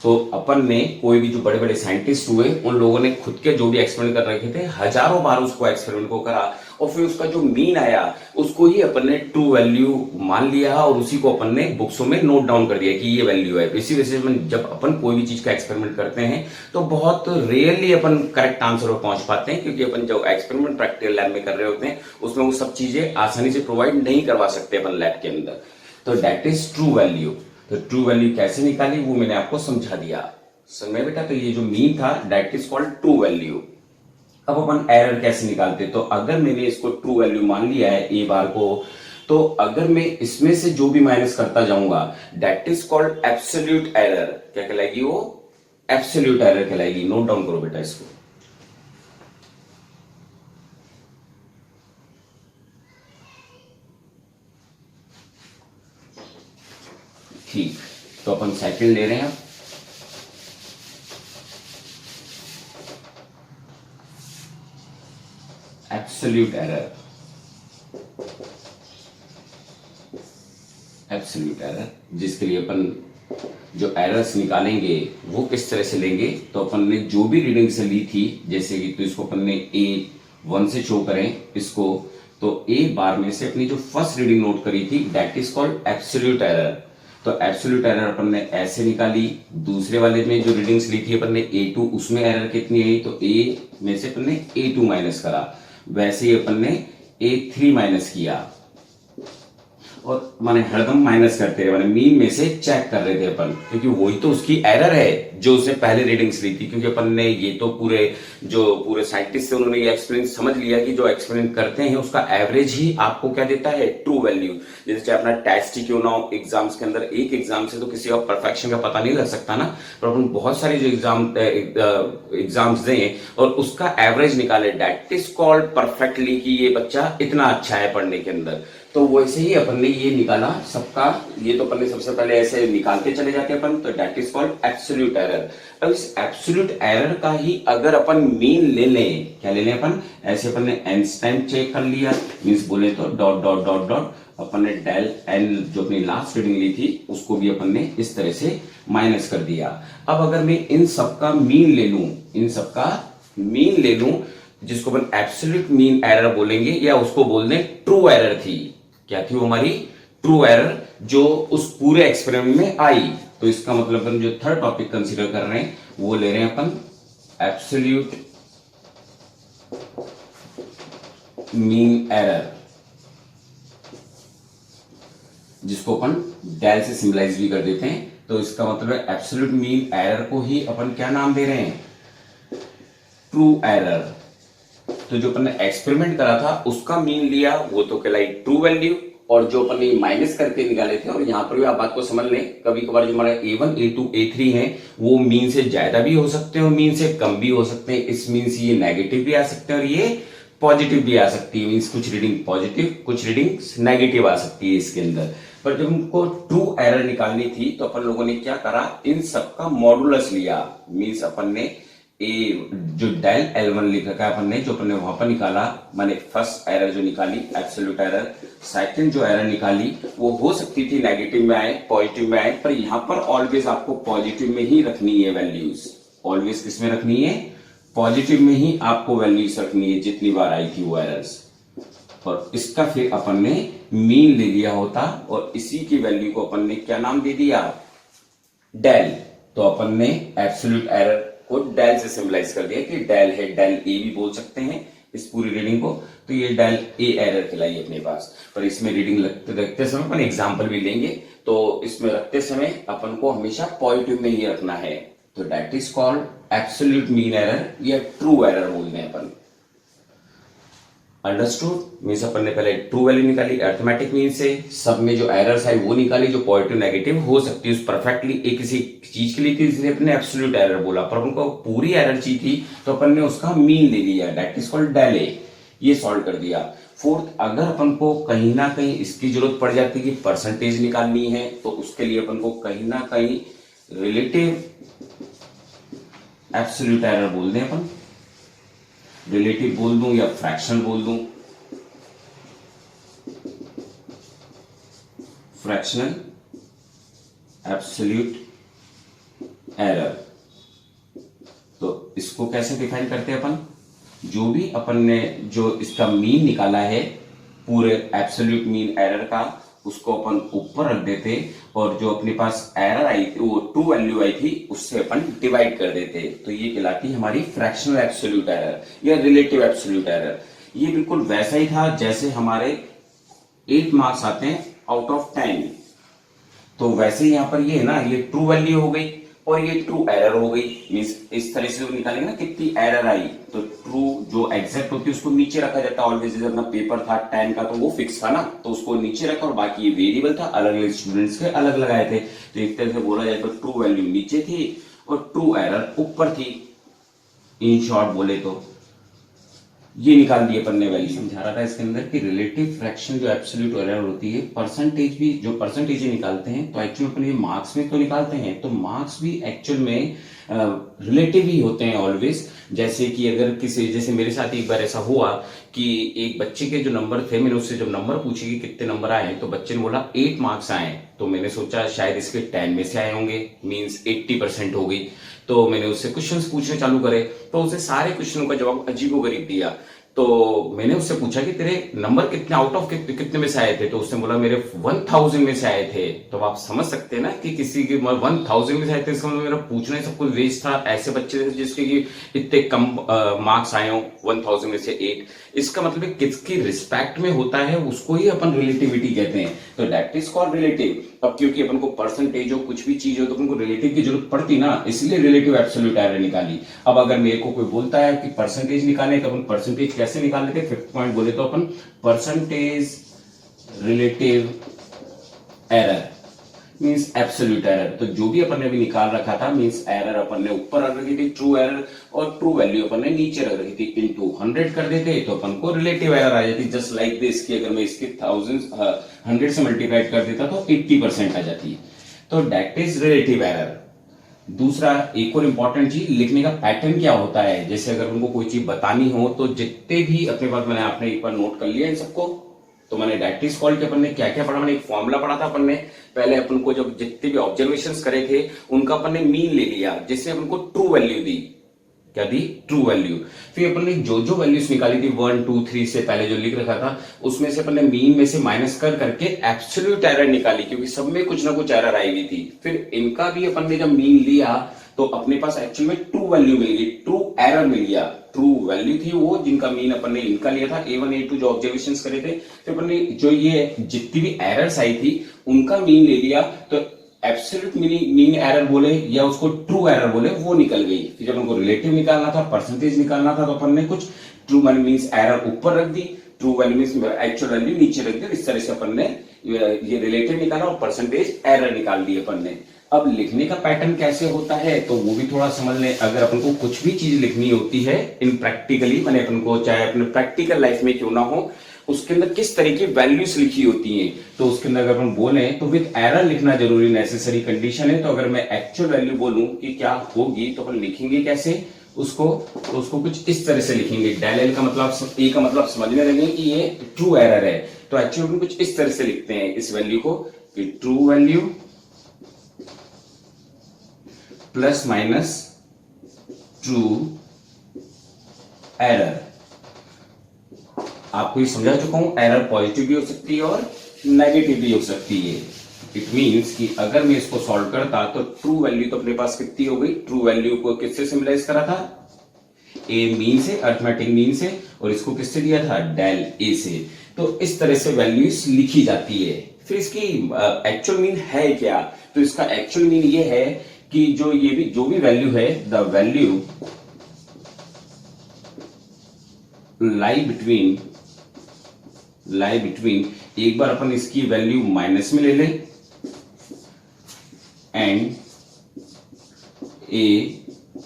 तो अपन ने कोई भी जो बड़े बड़े साइंटिस्ट हुए उन लोगों ने खुद के जो भी एक्सपेरिमेंट कर रखे थे हजारों बार उसको एक्सपेरिमेंट को करा, और फिर उसका जो मीन आया उसको ही अपन ने ट्रू वैल्यू मान लिया और उसी को अपन ने बुक्सों में नोट डाउन कर दिया कि ये वैल्यू है। इसी वजह से जब अपन कोई भी चीज का एक्सपेरिमेंट करते हैं तो बहुत रेयरली अपन करेक्ट आंसर पर पहुंच पाते हैं, क्योंकि अपन जो एक्सपेरिमेंट प्रैक्टिकल लैब में कर रहे होते हैं उसमें वो सब चीजें आसानी से प्रोवाइड नहीं करवा सकते अपन लैब के अंदर। तो दैट इज ट्रू वैल्यू। तो ट्रू वैल्यू कैसे निकाली वो मैंने आपको समझा दिया। समझ बेटा? तो ये जो मीन था that is called true value. अब अपन एरर कैसे निकालते, तो अगर मैंने इसको ट्रू वैल्यू मान लिया है ए बार को, तो अगर मैं इसमें से जो भी माइनस करता जाऊंगा that is called absolute error. क्या कहलाएगी वो? एब्सोल्यूट एरर कहलाएगी। नोट डाउन करो बेटा इसको। ठीक, तो अपन सेकंड ले रहे हैं। एब्सोल्यूट एरर, एब्सोल्यूट एरर जिसके लिए अपन जो एरर्स निकालेंगे वो किस तरह से लेंगे, तो अपन ने जो भी रीडिंग से ली थी, जैसे कि तो इसको अपन ने A1 से शो करें इसको, तो ए बार में से अपनी जो फर्स्ट रीडिंग नोट करी थी that is called absolute error. तो एब्सोल्यूट एरर अपन ने ऐसे निकाली। दूसरे वाले में जो रीडिंग्स ली थी अपन ने A2, उसमें एरर कितनी आई, तो A में से अपन ने A2 माइनस करा। वैसे ही अपन ने A3 माइनस किया, और माने हरदम माइनस करते रहे, माने मीन में से चेक कर रहे थे अपन, क्योंकि वही तो उसकी एरर है जो उसने पहले रीडिंग्स ली थी। क्योंकि अपन ने ये तो पूरे साइंटिस्ट से उन्होंने ये एक्सपीरियंस समझ लिया कि जो एक्सपेरिमेंट करते हैं उसका एवरेज ही आपको क्या देता है, ट्रू वैल्यू। जैसे चाहे अपना टेस्ट ही क्यों ना हो, एग्जाम्स के अंदर एक एग्जाम से तो किसी और परफेक्शन का पता नहीं लग सकता ना, पर अपन बहुत सारे जो एग्जाम्स दें और उसका एवरेज निकाले दैट इज कॉल्ड परफेक्टली कि ये बच्चा इतना अच्छा है पढ़ने के अंदर। तो वैसे ही अपन ने ये निकाला सबका, ये तो अपन ने सबसे पहले ऐसे निकालते चले जाते अपन, तो that is called absolute error. अब इस एब्सोल्यूट एरर का ही अगर अपन मीन ले लें, क्या ले लें अपन, ऐसे अपन ने n टाइम चेक कर लिया, मींस बोले तो डॉट डॉट डॉट डॉट, अपन ने डेल n जो अपनी लास्ट रीडिंग ली थी उसको भी अपन ने इस तरह से माइनस कर दिया। अब अगर मैं इन सबका मीन ले लूं, इन सबका मीन ले लूं, जिसको अपन एब्सोल्यूट मीन एरर बोलेंगे, या उसको बोल दें ट्रू एरर थी। क्या थी वो हमारी? ट्रू ट्रू एरर जो उस पूरे एक्सपेरिमेंट में आई। तो इसका मतलब अपन जो थर्ड टॉपिक कंसीडर कर रहे हैं वो ले रहे हैं अपन एब्सोल्यूट मीन एरर, जिसको अपन डेल से सिंबलाइज भी कर देते हैं। तो इसका मतलब है एब्सोल्यूट मीन एरर को ही अपन क्या नाम दे रहे हैं, ट्रू एरर। तो जो अपन ने एक्सपेरिमेंट करा था उसका मीन लिया, वो तो कहलाई ट्रू वैल्यू, और जो अपन ने माइनस करके निकाले थे, और यहाँ पर भी आप बात को समझ लें, कभी कभार जो हमारे A1, A2, A3 हैं वो मीन से ज्यादा भी हो सकते हैं और मीन से कम भी हो सकते हैं। इस मीन से ये नेगेटिव भी आ सकते हैं और ये पॉजिटिव भी आ सकती है। मीन्स कुछ रीडिंग पॉजिटिव, कुछ रीडिंग नेगेटिव आ सकती है इसके अंदर। पर जब हमको ट्रू एरर निकालनी थी तो अपन लोगों ने क्या करा, इन सबका मॉडुलस लिया। मीन्स अपन ने जो डेल L1 लिख रखा है अपन ने, जो अपन ने वहां पर निकाला, मैंने फर्स्ट एरर जो निकाली एब्सोल्यूट एरर, सेकंड जो एरर निकाली वो हो सकती थी नेगेटिव में आए, पॉजिटिव में आए, पर यहां पर ऑलवेज आपको पॉजिटिव में ही रखनी है वैल्यूज। ऑलवेज किस में रखनी है, पॉजिटिव में ही आपको वैल्यूज रखनी है जितनी बार आई थी वो एरर्स। और इसका फिर अपन ने मीन ले लिया होता और इसी की वैल्यू को अपन ने क्या नाम दे दिया, डेल। तो अपन ने एब्सोल्यूट एरर को डेल से सिंबलाइज कर दिया कि डेल है, डेल ए भी बोल सकते हैं इस पूरी रीडिंग को। तो ये डेल ए एरर कहलाई अपने पास। पर इसमें रीडिंग रखते समय अपन एग्जांपल भी लेंगे, तो इसमें रखते समय अपन को हमेशा पॉजिटिव में ही रखना है। तो that is called absolute mean error या ट्रू एरर बोलते हैं अपन। अंडरस्टूड। मीन्स अपन ने पहले ट्रू वैल्यू निकाली अर्थमेटिक मीन से, सब में जो एरर्स आई वो निकाली जो पॉजिटिव नेगेटिव हो सकती है उस परफेक्टली एक किसी चीज के लिए थी, इसलिए अपने एब्सोल्यूट एरर बोला। पर उनको पूरी एरर चाहिए थी तो अपन ने उसका मीन ले लिया, that is called del A. ये सॉल्व कर दिया। फोर्थ, अगर अपन को कहीं ना कहीं इसकी जरूरत पड़ जाती कि परसेंटेज निकालनी है तो उसके लिए अपन को कहीं ना कहीं रिलेटिव एब्सोल्यूट एरर बोल दें अपन, रिलेटिव बोल दूं या फ्रैक्शनल बोल दूं, फ्रैक्शनल एब्सोल्यूट एरर। तो इसको कैसे डिफाइन करते हैं अपन, जो भी अपन ने जो इसका मीन निकाला है पूरे एब्सोल्यूट मीन एरर का, उसको अपन ऊपर रख देते और जो अपने पास एरर आई थी वो ट्रू वैल्यू आई थी उससे अपन डिवाइड कर देते। तो ये कहलाती हमारी फ्रैक्शनल एब्सोल्यूट एरर या रिलेटिव एब्सोल्यूट एरर। ये बिल्कुल वैसा ही था जैसे हमारे 8 मार्क्स आते हैं आउट ऑफ 10। तो वैसे ही यहाँ पर ये है ना, ये ट्रू वैल्यू हो गई और ये ट्रू एरर हो गई। मींस इस तरह से निकालेंगे ना कितनी एरर आई, तो ट्रू जो एग्जैक्ट होती है उसको नीचे रखा जाता है ऑलवेज। जैसे अपना पेपर था 10 का तो वो फिक्स था ना, तो उसको नीचे रखा और बाकी ये वेरिएबल था, अलग अलग स्टूडेंट्स के अलग लगाए थे। तो एक तरह से बोला जाए तो ट्रू वैल्यू नीचे थी और ट्रू एरर ऊपर थी, इन शॉर्ट बोले तो। ये निकाल दिए अपन ने वैल्यू। समझा रहा था इसके अंदर कि रिलेटिव फ्रैक्शन जो एब्सोल्यूट एरर होती है, परसेंटेज भी जो परसेंटेज निकालते हैं तो एक्चुअल अपन ये मार्क्स में तो निकालते हैं, तो मार्क्स भी एक्चुअल में रिलेटिव ही होते हैं ऑलवेज। जैसे कि अगर किसी, जैसे मेरे साथ एक बार ऐसा हुआ कि एक बच्चे के जो नंबर थे, मैंने उससे जब नंबर पूछे कि कितने नंबर आए तो बच्चे ने बोला 8 मार्क्स आए। तो मैंने सोचा शायद इसके 10 में से आए होंगे, मींस 80% हो गई। तो मैंने उससे क्वेश्चंस पूछने चालू करे तो उसने सारे क्वेश्चनों का जवाब अजीबोगरीब दिया। तो मैंने उससे पूछा कि तेरे नंबर कितने आउट ऑफ कितने में से आए थे, तो उसने बोला मेरे 1000 में से आए थे। तो आप समझ सकते हैं ना कि किसी के 1000 में से आए थे, इसका मतलब मेरा पूछना ही सब कुछ वेस्ट था। ऐसे बच्चे थे जिसके कि इतने कम मार्क्स आए हो 1000 में से 8, इसका मतलब किसकी रिस्पेक्ट में होता है उसको ही अपन रिलेटिविटी कहते हैं। तो दैट इज कॉल्ड रिलेटिव। अब क्योंकि अपन को परसेंटेज हो कुछ भी चीज हो तो अपन को रिलेटिव की जरूरत पड़ती ना, इसलिए रिलेटिव एब्सोल्यूट एरर निकाली। अब अगर मेरे को कोई बोलता है कि परसेंटेज निकालने तो अपन परसेंटेज कैसे निकाल लेते, फिफ्थ पॉइंट बोले तो अपन percentage relative error means absolute error. तो जो भी अपन ने अभी निकाल रखा था मींस एरर अपन ने ऊपर रख रखी थी ट्रू एरर, और ट्रू वैल्यू अपन ने नीचे रख रखी थी। इनटू 100 कर देते तो अपन को रिलेटिव एरर आ जाती, जस्ट लाइक दिस कि अगर मैं इसके 100 से मल्टीप्लाइड कर देता तो 80% आ जाती। तो दैट इज रिलेटिव एरर। दूसरा एक और इंपॉर्टेंट चीज, लिखने का पैटर्न क्या होता है। जैसे अगर उनको कोई चीज बतानी हो तो जितने भी अपने पास, मैंने आपने एक बार नोट कर लिया इन सबको, तो मैंने दैट इज कॉल्ड के अपन ने क्या क्या पढ़ा, मैंने एक फॉर्मूला पढ़ा था अपन ने पहले। अपन को जब जितने भी ऑब्जर्वेशंस करे थे उनका अपन ने मीन ले लिया, जिससे अपन को ट्रू वैल्यू दी। क्या दी, ट्रू वैल्यू। फिर अपन ने जो जो वैल्यूज निकाली थी 1 2 3 से पहले जो लिख रखा था उसमें से अपन ने मीन में से माइनस कर करके एब्सोल्यूट एरर निकाली, क्योंकि सब में कुछ ना कुछ एरर आई हुई थी। फिर इनका भी अपन ने जब मीन लिया तो अपने पास एक्चुअल में ट्रू वैल्यू मिल गई, ट्रू एरर मिल गया। ट्रू वैल्यू थी वो जिनका मीन अपन ने इनका लिया था A1 A2 जो ऑब्जर्वेशंस करे थे, फिर अपन ने जो ये जितनी भी एरर्स आई थी उनका मीन ले लिया, तो एब्सोल्यूट मीन एरर बोले या उसको ट्रू एरर बोले वो निकल गई। फिर जब हमको रिलेटिव निकालना था, परसेंटेज निकालना था, तो अपन ने कुछ ट्रू मीन्स एरर ऊपर रख दी, true value means actual value नीचे रख दी। इस तरह से अपन ने ये रिलेटिव निकाला और परसेंटेज एरर निकाल दी अपन ने। अब लिखने का पैटर्न कैसे होता है तो वो भी थोड़ा समझ लें। अगर अपन को कुछ भी चीज लिखनी होती है इन प्रैक्टिकली, मैंने अपन को चाहे अपने प्रैक्टिकल लाइफ में क्यों ना हो, उसके अंदर किस तरह की वैल्यूज लिखी होती हैं, तो उसके अंदर अगर अपन बोले तो विद एरर लिखना जरूरी नेसेसरी कंडीशन है। तो अगर मैं एक्चुअल वैल्यू बोलूं कि क्या होगी तो अपन लिखेंगे कैसे उसको, तो उसको कुछ इस तरह से लिखेंगे। डेल एल का मतलब, ए का मतलब समझने लगे कि ये ट्रू एरर है, तो एक्चुअली अपन कुछ इस तरह से लिखते हैं इस वैल्यू को कि true value plus minus true error. आपको ये समझा चुका हूं, एरर पॉजिटिव भी हो सकती है और नेगेटिव भी हो सकती है। इट मींस कि अगर मैं इसको सॉल्व करता तो ट्रू वैल्यू तो अपने पास कितनी हो गई, ट्रू वैल्यू को किससे सिमिलाइज करा था, ए मीन से, अर्थमेटिक मीन से, और इसको किससे दिया था, डेल ए से। तो इस तरह से वैल्यूज लिखी जाती है। फिर इसकी एक्चुअल मीन है क्या, तो इसका एक्चुअल मीन ये है कि जो भी वैल्यू है, द वैल्यू लाई बिटवीन, एक बार अपन इसकी वैल्यू माइनस में ले लें and A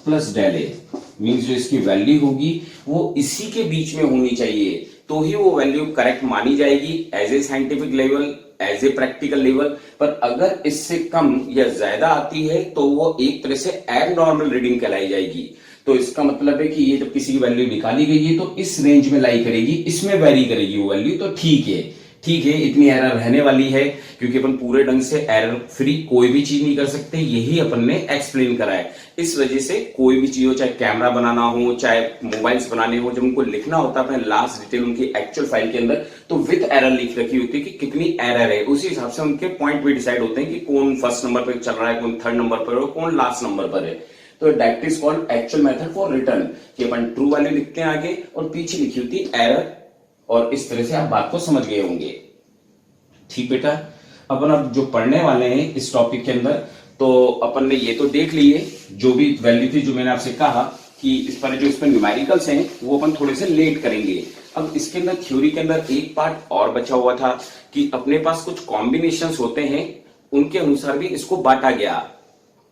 plus del A, means जो इसकी वैल्यू होगी वो इसी के बीच में होनी चाहिए, तो ही वो वैल्यू करेक्ट मानी जाएगी as a scientific level, as a practical level. पर अगर इससे कम या ज्यादा आती है तो वो एक तरह से एबनॉर्मल रीडिंग कहलाई जाएगी। तो इसका मतलब है कि ये जब किसी की वैल्यू निकाली गई है तो इस रेंज में लाई करेगी, इसमें वेरी करेगी वो वैल्यू, तो ठीक है, इतनी एरर रहने वाली है, क्योंकि अपन पूरे ढंग से एरर फ्री कोई भी चीज नहीं कर सकते, यही अपन ने एक्सप्लेन करा है। इस वजह से कोई भी चीज हो, चाहे कैमरा बनाना हो, चाहे मोबाइल्स बनाने हो, जब उनको लिखना होता है अपने लास्ट डिटेल उनकी एक्चुअल फाइल के अंदर, तो विद एरर लिख रखी होती है कि कितनी एरर है। उसी हिसाब से उनके पॉइंट भी डिसाइड होते हैं कि कौन फर्स्ट नंबर पर चल रहा है, कौन थर्ड नंबर पर, कौन लास्ट नंबर पर है। तो that is called actual method for return, कि अपन ट्रू वैल्यू लिखते हैं आगे और पीछे लिखी होती है एरर, और इस तरह से आप बात को समझ गए होंगे। ठीक बेटा, अपन अब जो पढ़ने वाले हैं इस टॉपिक के अंदर, तो अपन ने ये तो देख लिए जो भी वैल्यू थी, जो मैंने आपसे कहा कि इस पर जो इसमें न्यूमेरिकल्स हैं वो अपन थोड़े से लेट करेंगे। अब इसके अंदर थ्योरी के अंदर एक पार्ट और बचा हुआ था कि अपने पास कुछ कॉम्बिनेशंस होते हैं, उनके अनुसार भी इसको बांटा गया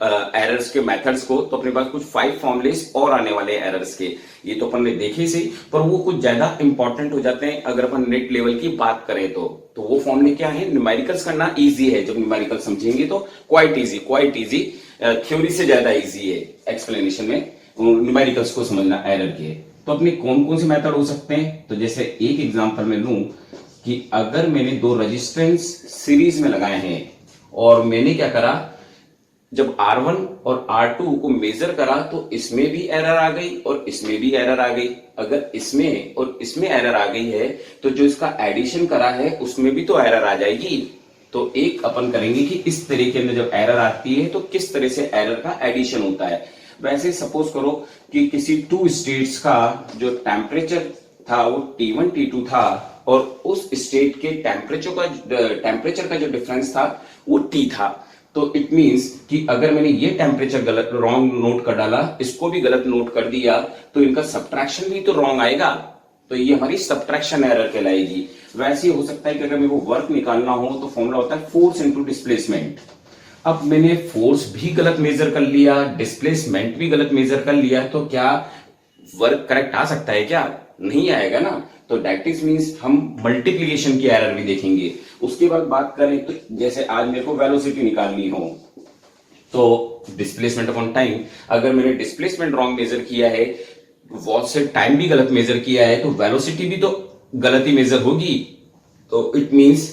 एरर्स के मेथड्स को। तो अपने पास कुछ 5 फॉर्मुलेस और आने वाले एरर्स के, ये तो अपन ने देखे से, पर वो कुछ ज्यादा इंपॉर्टेंट हो जाते हैं अगर अपन नेट लेवल की बात करें तो वो फॉर्मुले क्या है, न्यूमेरिकल्स करना इजी है, जब न्यूमेरिकल समझेंगे तो क्वाइट इजी, थ्योरी से ज्यादा इजी है एक्सप्लेनेशन में न्यूमेरिकल्स को समझना एरर के। तो अपने कौन कौन से मेथड हो सकते हैं, तो जैसे एक एग्जांपल में लूं कि अगर मैंने 2 रेजिस्टेंस सीरीज में लगाए हैं और मैंने क्या करा, जब R1 और R2 को मेजर करा तो इसमें भी एरर आ गई और इसमें भी एरर आ गई। अगर इसमें और इसमें एरर आ गई है तो जो इसका एडिशन करा है उसमें भी तो एरर आ जाएगी। तो एक अपन करेंगे कि इस तरह के अंदर जब एरर आती है तो किस तरह से एरर का एडिशन होता है। वैसे सपोज करो कि किसी 2 स्टेट्स का जो टेम्परेचर था वो T1 T2 था और उस स्टेट के टेम्परेचर का जो डिफरेंस था वो T था। तो इट मींस कि अगर मैंने ये टेम्परेचर गलत रॉन्ग नोट कर डाला, इसको भी गलत नोट कर दिया, तो इनका सब्ट्रैक्शन भी तो रॉन्ग आएगा, तो ये हमारी सब्ट्रैक्शन एरर कहलाएगी। वैसे ही हो सकता है कि अगर मेरे को वर्क निकालना हो तो फॉर्मूला होता है फोर्स इनटू डिस्प्लेसमेंट। अब मैंने फोर्स भी गलत मेजर कर लिया, डिस्प्लेसमेंट भी गलत मेजर कर लिया, तो क्या वर्क करेक्ट आ सकता है, क्या नहीं आएगा ना। तो दैट इज मींस हम मल्टीप्लिकेशन की एरर भी देखेंगे। उसके बाद बात करें तो जैसे आज मेरे को वेलोसिटी निकालनी हो तो डिस्प्लेसमेंट अपॉन टाइम, अगर मैंने डिस्प्लेसमेंट रॉन्ग मेजर किया है, वॉच से टाइम भी गलत मेजर किया है, तो वेलोसिटी भी तो गलत ही मेजर होगी। तो इट मींस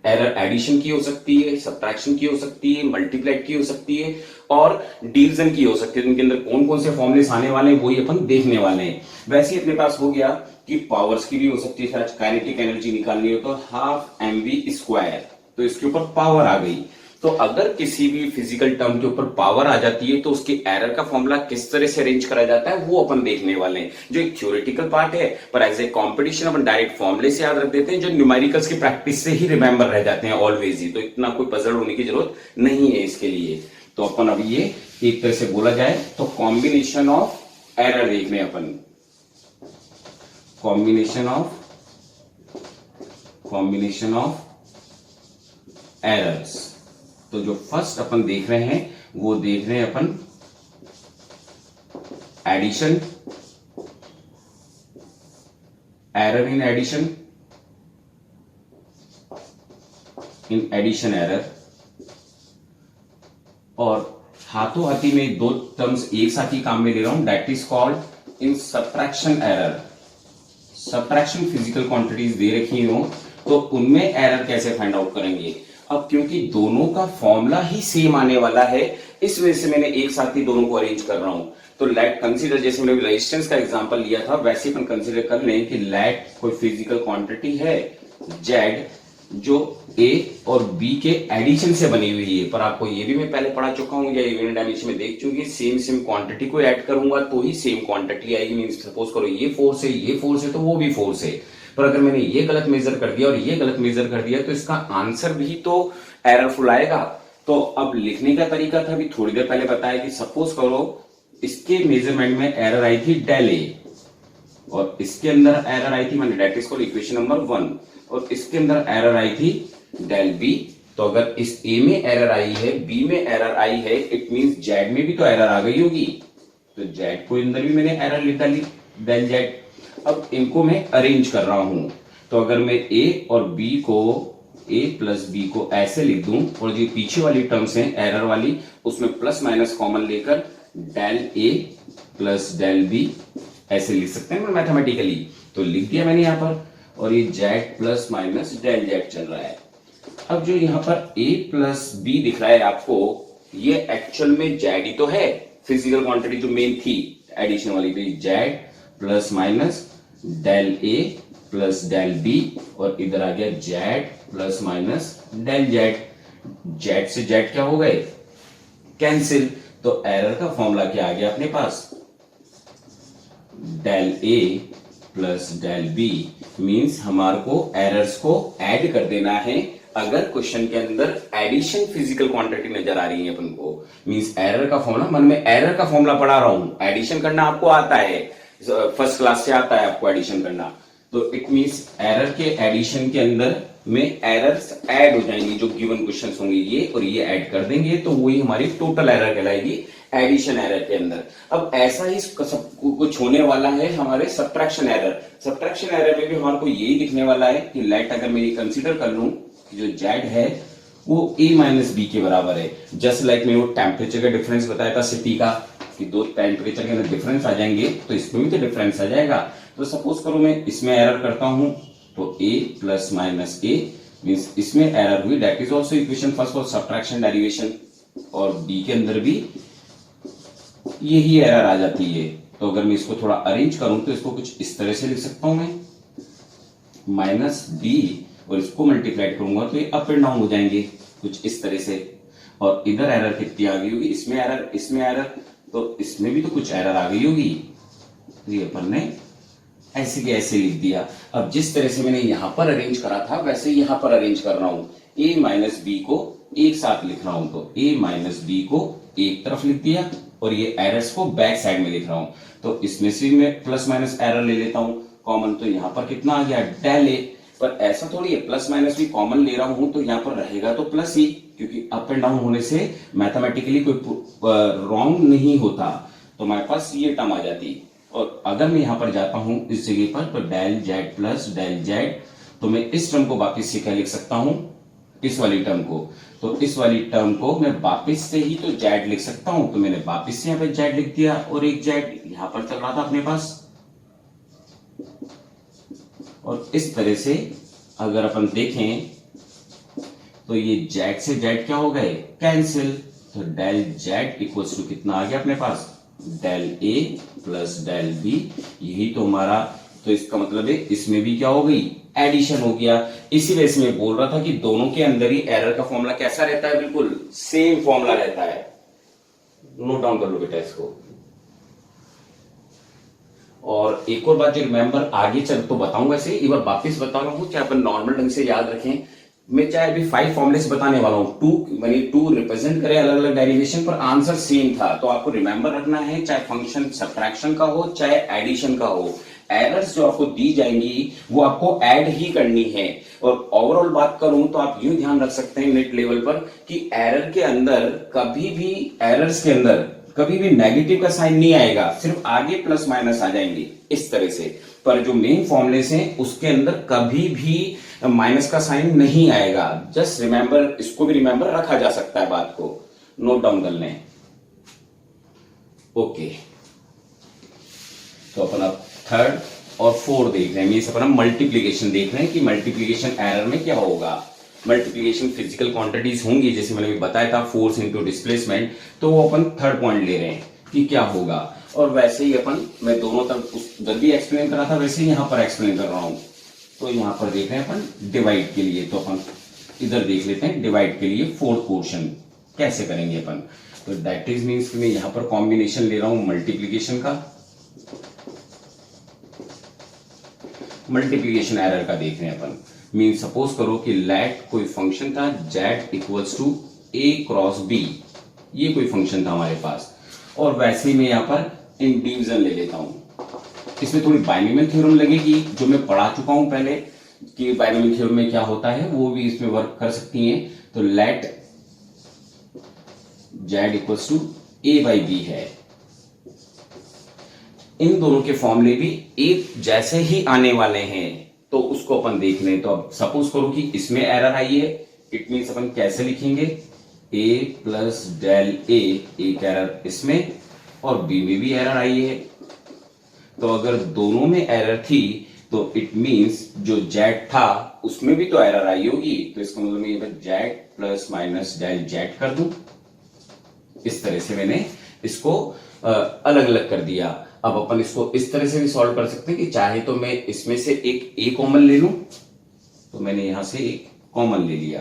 एरर एडिशन की हो सकती है, सब्ट्रैक्शन की हो सकती है, मल्टीप्लाइड की हो सकती है और डिवीजन की हो सकती है। उनके अंदर कौन कौन से फॉर्मूलेस आने वाले हैं वही अपन देखने वाले हैं। वैसे ही अपने पास हो गया कि पावर्स की भी हो सकती है, काइनेटिक एनर्जी निकालनी हो तो हाफ mv², तो इसके ऊपर पावर आ गई। तो अगर किसी भी फिजिकल टर्म के ऊपर पावर आ जाती है तो उसकी एरर का फॉर्मूला किस तरह से अरेंज करा जाता है वो अपन देखने वाले हैं, जो एक थ्योरेटिकल पार्ट है, पर एज ए कॉम्पिटिशन अपन डायरेक्ट फॉर्मूले से याद रख देते हैं, जो न्यूमेरिकल्स की प्रैक्टिस से ही रिमेंबर रह जाते हैं ऑलवेज ही, तो इतना कोई पजल होने की जरूरत नहीं है इसके लिए। तो अपन अभी ये एक तरह से बोला जाए तो कॉम्बिनेशन ऑफ एरर देख रहे हैं अपन, कॉम्बिनेशन ऑफ एरर्स। तो जो फर्स्ट अपन देख रहे हैं वो देख रहे हैं अपन addition, error in addition, error, और हाथों हाथी में दो टर्म्स एक साथ ही काम में ले रहा हूं, that is called in subtraction error. Subtraction physical quantities दे रखी हो तो उनमें एरर कैसे फाइंड आउट करेंगे। अब क्योंकि दोनों का फॉर्मूला ही सेम आने वाला है इस वजह से मैंने एक साथ ही दोनों को अरेंज कर रहा हूं। तो लेट कंसीडर, जैसे मैंने रेजिस्टेंस का एग्जांपल लिया था वैसे अपन कंसीडर कर लें कि लेट कोई फिजिकल क्वांटिटी है जेड जो ए और बी के एडिशन से बनी हुई है, पर आपको ये भी मैं पहले पढ़ा चुका हूं या इवेंट डायमेंशन में देख चुकी, सेम क्वांटिटी को ऐड करूंगा तो ही सेम क्वांटिटी आएगी। मींस सपोज करो ये फोर्स है तो वो भी फोर्स है, पर अगर मैंने ये गलत मेजर कर दिया और ये गलत मेजर कर दिया तो इसका आंसर भी तो एररफुल आएगा। तो अब लिखने का तरीका था अभी थोड़ी देर पहले बताया कि सपोज करो इसके मेजरमेंट में एरर आई थी डेल ए और इसके अंदर एरर आई थी, मैंने that is called equation number 1, और इसके अंदर एरर आई थी डेल बी। तो अगर इस ए में एरर आई है, बी में एरर आई है, इट मींस जेड में भी तो एरर आ गई होगी, तो जेड को अंदर भी मैंने एरर लिख डाली डेल जेड। अब इनको मैं अरेंज कर रहा हूं, तो अगर मैं ए और बी को, ए प्लस बी को ऐसे लिख दूं और जो पीछे वाली टर्म्स हैं एरर वाली उसमें प्लस माइनस कॉमन लेकर del A plus del B ऐसे लिख सकते हैं मैथमेटिकली, तो लिख दिया मैंने यहां पर, और ये Z plus minus del Z चल रहा है। अब जो यहां पर ए प्लस बी दिख रहा है आपको, ये एक्चुअल में जेड ही तो है, फिजिकल क्वांटिटी जो मेन थी एडिशन वाली, तो Z plus minus del A plus del B, और इधर आ गया Z plus minus del Z. Z से जेड क्या हो गए, कैंसिल। तो एरर का फॉर्मूला क्या आ गया अपने पास, del A plus del B, means हमारे को एरर्स को ऐड कर देना है। अगर क्वेश्चन के अंदर एडिशन फिजिकल क्वांटिटी नजर आ रही है अपन को, मींस एरर का फॉर्मूला, मन में एरर का फॉर्मूला पढ़ा रहा हूं, एडिशन करना आपको आता है, फर्स्ट क्लास से आता है आपको एडिशन करना, तो इट मींस एरर के एडिशन के अंदर में एरर्स ऐड हो जाएंगी, जो गिवन क्वेश्चंस होंगे ये और ये ऐड कर देंगे तो वही हमारी टोटल एरर कहलाएगी एडिशन एरर के अंदर। अब ऐसा ही सब कुछ होने वाला है हमारे सब्ट्रैक्शन एरर। सब्ट्रैक्शन एरर में भी हमारे को यही दिखने वाला है कि लेट अगर मैं ये कंसीडर कर लूं कि जो जेड है वो ए माइनस बी के बराबर है, जस्ट लाइक मैं वो टेम्परेचर का डिफरेंस बताया था सिटी का कि दो टेम्परेचर के अंदर डिफरेंस आ जाएंगे तो इसमें भी तो डिफरेंस आ जाएगा। तो सपोज करो मैं इसमें एरर करता हूं तो a plus minus A means इसमें एरर हुई, that is also equation first for subtraction derivation, और डी के अंदर भी यही एरर आ जाती है। तो अगर मैं इसको थोड़ा अरेंज करूं तो इसको कुछ इस तरह से लिख सकता हूं मैं, माइनस बी, और इसको मल्टीप्लाई करूंगा तो ये अप एंड डाउन हो जाएंगे कुछ इस तरह से, और इधर एरर कितनी आ गई होगी, इसमें एरर, तो इसमें भी तो कुछ एरर आ गई होगी, ये अपन ने ऐसे के ऐसे लिख दिया। अब जिस तरह से मैंने यहां पर अरेंज करा था वैसे यहां पर अरेंज कर रहा हूं, a माइनस बी को एक साथ लिख रहा हूं, तो a माइनस बी को एक तरफ लिख दिया और ये एरर्स को बैक साइड में लिख रहा हूं। तो इसमें से मैं प्लस माइनस एरर ले लेता हूं कॉमन, तो यहां पर कितना आ गया डेल ए, पर ऐसा थोड़ी है प्लस माइनस भी कॉमन ले रहा हूं तो यहां पर रहेगा तो प्लस ही, क्योंकि अप एंड डाउन होने से मैथमेटिकली कोई रॉन्ग नहीं होता, तो हमारे पास ये टर्म आ जाती। और अगर मैं यहां पर जाता हूं इस जगह पर तो del Z plus del Z, तो मैं इस टर्म को वापस से क्या लिख सकता हूं, इस वाली टर्म को, तो इस वाली टर्म को मैं वापस से ही तो जेड लिख सकता हूं, तो मैंने वापस से यहां पे जेड लिख दिया और एक जेड यहां पर चल रहा था अपने पास। और इस तरह से अगर अपन देखें तो ये जेड से जेड क्या हो गए, कैंसिल। तो डेल जेड इक्वल्स टू कितना आ गया अपने पास, del A plus del B. यही तो हमारा, तो इसका मतलब है इसमें भी क्या हो गई, एडिशन हो गया। इसी वजह से मैं बोल रहा था कि दोनों के अंदर ही एरर का फॉर्मूला कैसा रहता है, बिल्कुल सेम फॉर्मूला रहता है। नोट डाउन कर लो बेटा इसको। और एक और बात जो रिमेंबर आगे चल तो बताऊंगा, ऐसे एक बार वापिस बता रहा हूं, चाहे अपन नॉर्मल ढंग से याद रखें। मैं चाहे अभी 5 फॉर्मुलेस बताने वाला हूं, 2 रिप्रेजेंट करें अलग अलग डेरिवेशन, पर आंसर सेम था। तो आपको रिमेंबर रखना है, चाहे फंक्शन सब्ट्रैक्शन का हो चाहे एडिशन का हो, एरर्स जो आपको दी जाएंगी वो आपको ऐड ही करनी है। और ओवरऑल बात करूं तो आप यूं ध्यान रख सकते हैं नेट लेवल पर कि एरर के अंदर कभी भी, एरर्स के अंदर कभी भी नेगेटिव का साइन नहीं आएगा, सिर्फ आगे प्लस माइनस आ जाएंगे इस तरह से। पर जो मेन फॉर्मुलेस हैं उसके अंदर कभी भी माइनस का साइन नहीं आएगा। जस्ट रिमेंबर, इसको भी रिमेंबर रखा जा सकता है, बात को नोट डाउन कर लें। ओके, तो अपन अब थर्ड और फोर्थ देख रहे हैं, मीन्स अपन मल्टीप्लीकेशन देख रहे हैं कि मल्टीप्लीकेशन एरर में क्या होगा। मल्टीप्लीकेशन फिजिकल क्वांटिटीज होंगी, जैसे मैंने भी बताया था, फोर्स इनटू डिस्प्लेसमेंट, तो वो अपन थर्ड पॉइंट ले रहे हैं कि क्या होगा। और वैसे ही अपन, मैं दोनों तरफ उधर भी एक्सप्लेन कर रहा था, वैसे ही यहां पर एक्सप्लेन कर रहा हूं। तो यहां पर देख रहे हैं अपन डिवाइड के लिए, तो अपन इधर देख लेते हैं डिवाइड के लिए फोर्थ पोर्शन कैसे करेंगे अपन। तो दैट इज मीन्स मैं यहां पर कॉम्बिनेशन ले रहा हूं मल्टीप्लीकेशन का, मल्टीप्लीकेशन एरर का देख रहे हैं अपन। मीन सपोज करो कि लेट कोई फंक्शन था z equals to a cross b, ये कोई फंक्शन था हमारे पास, और वैसे ही मैं यहां पर इन डिवीजन ले लेता हूं। इसमें थोड़ी बाइनोमियल थ्योरम लगेगी, जो मैं पढ़ा चुका हूं पहले कि बाइनोमियल थ्योरम में क्या होता है, वो भी इसमें वर्क कर सकती हैं। तो let z equals to a by b है। इन दोनों के फॉर्मूले भी एक जैसे ही आने वाले हैं, तो उसको अपन देख लें। तो अब सपोज करो कि इसमें एरर आई है, इट मीन्स अपन कैसे लिखेंगे, a प्लस डेल a, एक एरर इसमें और b में भी एरर आई है। तो अगर दोनों में एरर थी तो इट मीन्स जो z था उसमें भी तो एरर आई होगी। तो इसका मतलब मैं z plus minus del z कर दूं। इस तरह से मैंने इसको अलग अलग कर दिया। अब अपन इसको इस तरह से भी सॉल्व कर सकते हैं कि चाहे तो मैं इसमें से एक a कॉमन ले लूं, तो मैंने यहां से एक कॉमन ले लिया,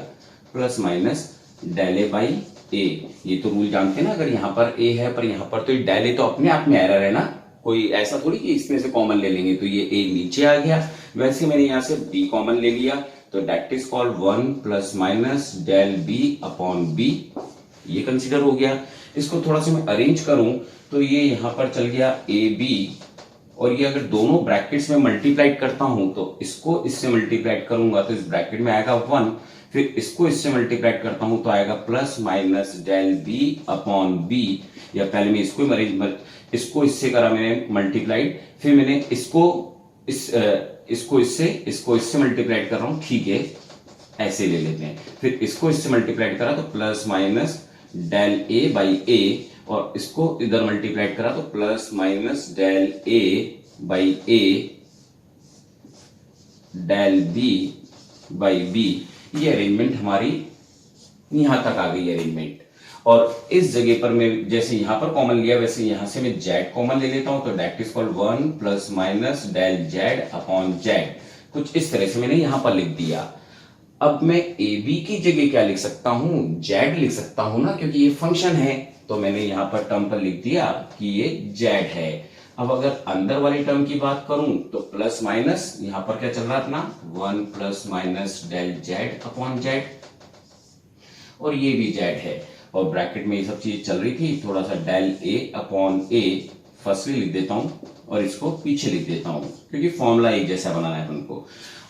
plus minus del A by A. ये तो रूल जानते हैं ना, अगर यहां पर a है पर यहां पर तो डेल ए तो अपने आप में एरर है ना, कोई ऐसा थोड़ी कि इसमें से कॉमन ले लेंगे तो ये a नीचे आ गया। वैसे मैंने यहां से b कॉमन ले लिया, तो that is called 1 plus minus del b upon b, ये कंसीडर हो गया। इसको थोड़ा सा मैं अरेंज करूं तो ये यहां पर चल गया ए बी, और ये अगर दोनों ब्रैकेट्स में मल्टीप्लाइड करता हूं तो इसको इससे मल्टीप्लाइड करूंगा तो इस ब्रैकेट में आएगा 1, फिर इसको इससे मल्टीप्लाइड करता हूं तो आएगा plus minus del B upon B. या पहले मैं इसको अरेंज, इसको इससे करा मैंने मल्टीप्लाइड, फिर मैंने इसको इससे मल्टीप्लाइड कर रहा हूं, ठीक है ऐसे ले लेते हैं। फिर इसको इससे मल्टीप्लाइड करा तो plus minus del A by A, और इसको इधर मल्टीप्लाइड करा तो plus minus del A by A del B by B. ये अरेंजमेंट हमारी यहां तक आ गई अरेंजमेंट। और इस जगह पर मैं जैसे यहां पर कॉमन लिया वैसे यहां से मैं z कॉमन ले लेता हूं, तो that is called 1 plus minus del z upon z। कुछ इस तरह से मैंने यहां पर लिख दिया। अब मैं ए बी की जगह क्या लिख सकता हूं, z लिख सकता हूं ना, क्योंकि ये फंक्शन है। तो मैंने यहां पर टर्म पर लिख दिया कि ये z है। अब अगर अंदर वाली टर्म की बात करूं तो प्लस माइनस यहां पर क्या चल रहा है अपना 1 plus minus del z upon z, और ये भी z है, और ब्रैकेट में ये सब चीज चल रही थी। थोड़ा सा del a upon a firstly लिख देता हूं और इसको पीछे लिख देता हूं, क्योंकि फॉर्मूला एक जैसा बनाना है अपन को।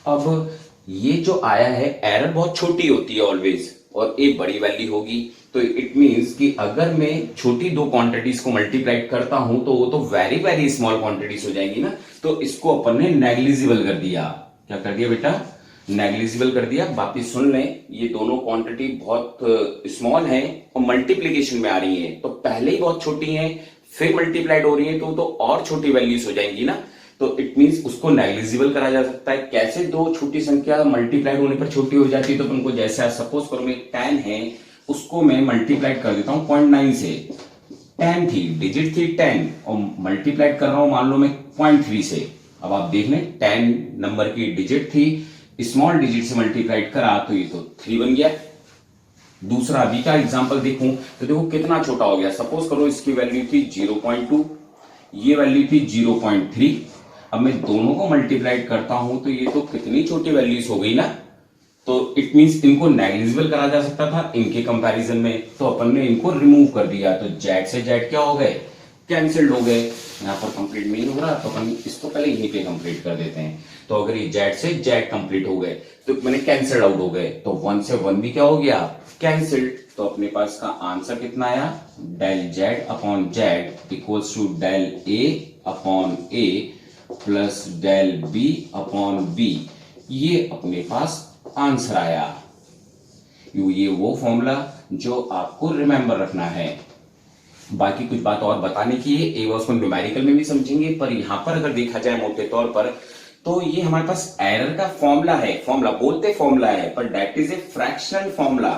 अब ये जो आया है एरर बहुत छोटी होती है ऑलवेज, और एक बड़ी वैल्यू होगी, तो इट मींस कि अगर मैं छोटी दो क्वांटिटीज को मल्टीप्लाई करता हूं तो वो तो वेरी वेरी स्मॉल क्वांटिटीज हो जाएंगी ना। तो इसको अपन ने नेग्लिजिबल कर दिया। क्या कर दिया बेटा, नेग्लिजिबल कर दिया। वापिस सुन लें, ये दोनों क्वांटिटी बहुत स्मॉल है और मल्टीप्लीकेशन में आ रही है, तो पहले ही बहुत छोटी है, फिर मल्टीप्लाइड हो रही है तो और छोटी वैल्यूज हो जाएंगी ना। तो तो इट मींस उसको नेग्लिजिबल करा जा सकता है। कैसे दो छोटी संख्या मल्टीप्लाइड होने पर छोटी हो जाती है, तो अपन को जैसे सपोज करो मैं 10 है, उसको मैं मल्टीप्लाइड कर देता हूं 0.9 से। 10 थी, डिजिट थी 10 और मल्टीप्लाइड कर रहा हूं मान लो मैं 0.3 से। अब आप देख लें 10 नंबर की डिजिट थी, स्मॉल डिजिट से मल्टीप्लाइड करा तो ये तो 3 बन गया। दूसरा अभी का एग्जांपल देखूं तो देखो कितना छोटा हो गया। सपोज करो इसकी वैल्यू थी 0.2, ये वैल्यू थी 0.3। अब मैं दोनों को मल्टीप्लाइड करता हूं तो ये तो कितनी छोटी वैल्यूज हो गई ना। तो इट मींस इनको नेग्लिजिबल करा जा सकता था इनके कंपैरिजन में, तो अपन ने इनको रिमूव कर दिया। तो जेड से जेड क्या हो गए, कैंसिल्ड हो गए। यहाँ पर कंप्लीट नहीं हो रहा तो अपन इसको पहले यहीं पे कंप्लीट कर देते हैं। तो अगर ये जेड से जेड कंप्लीट हो गए तो मैंने कैंसिल्ड आउट हो गए, तो 1 से 1 भी क्या हो गया, कैंसिल्ड। तो अपने पास का आंसर कितना आया, del Z upon Z equals to del A upon A plus del B upon B. ये अपने पास आंसर आया। ये वो फॉर्मूला जो आपको रिमेंबर रखना है। बाकी कुछ बात और बताने की है, एक बार उसको न्यूमेरिकल में भी समझेंगे, पर यहां पर अगर देखा जाए मोटे तौर पर तो ये हमारे पास एरर का फॉर्मूला है। फॉर्मूला बोलते फॉर्मूला है पर that is a fractional formula,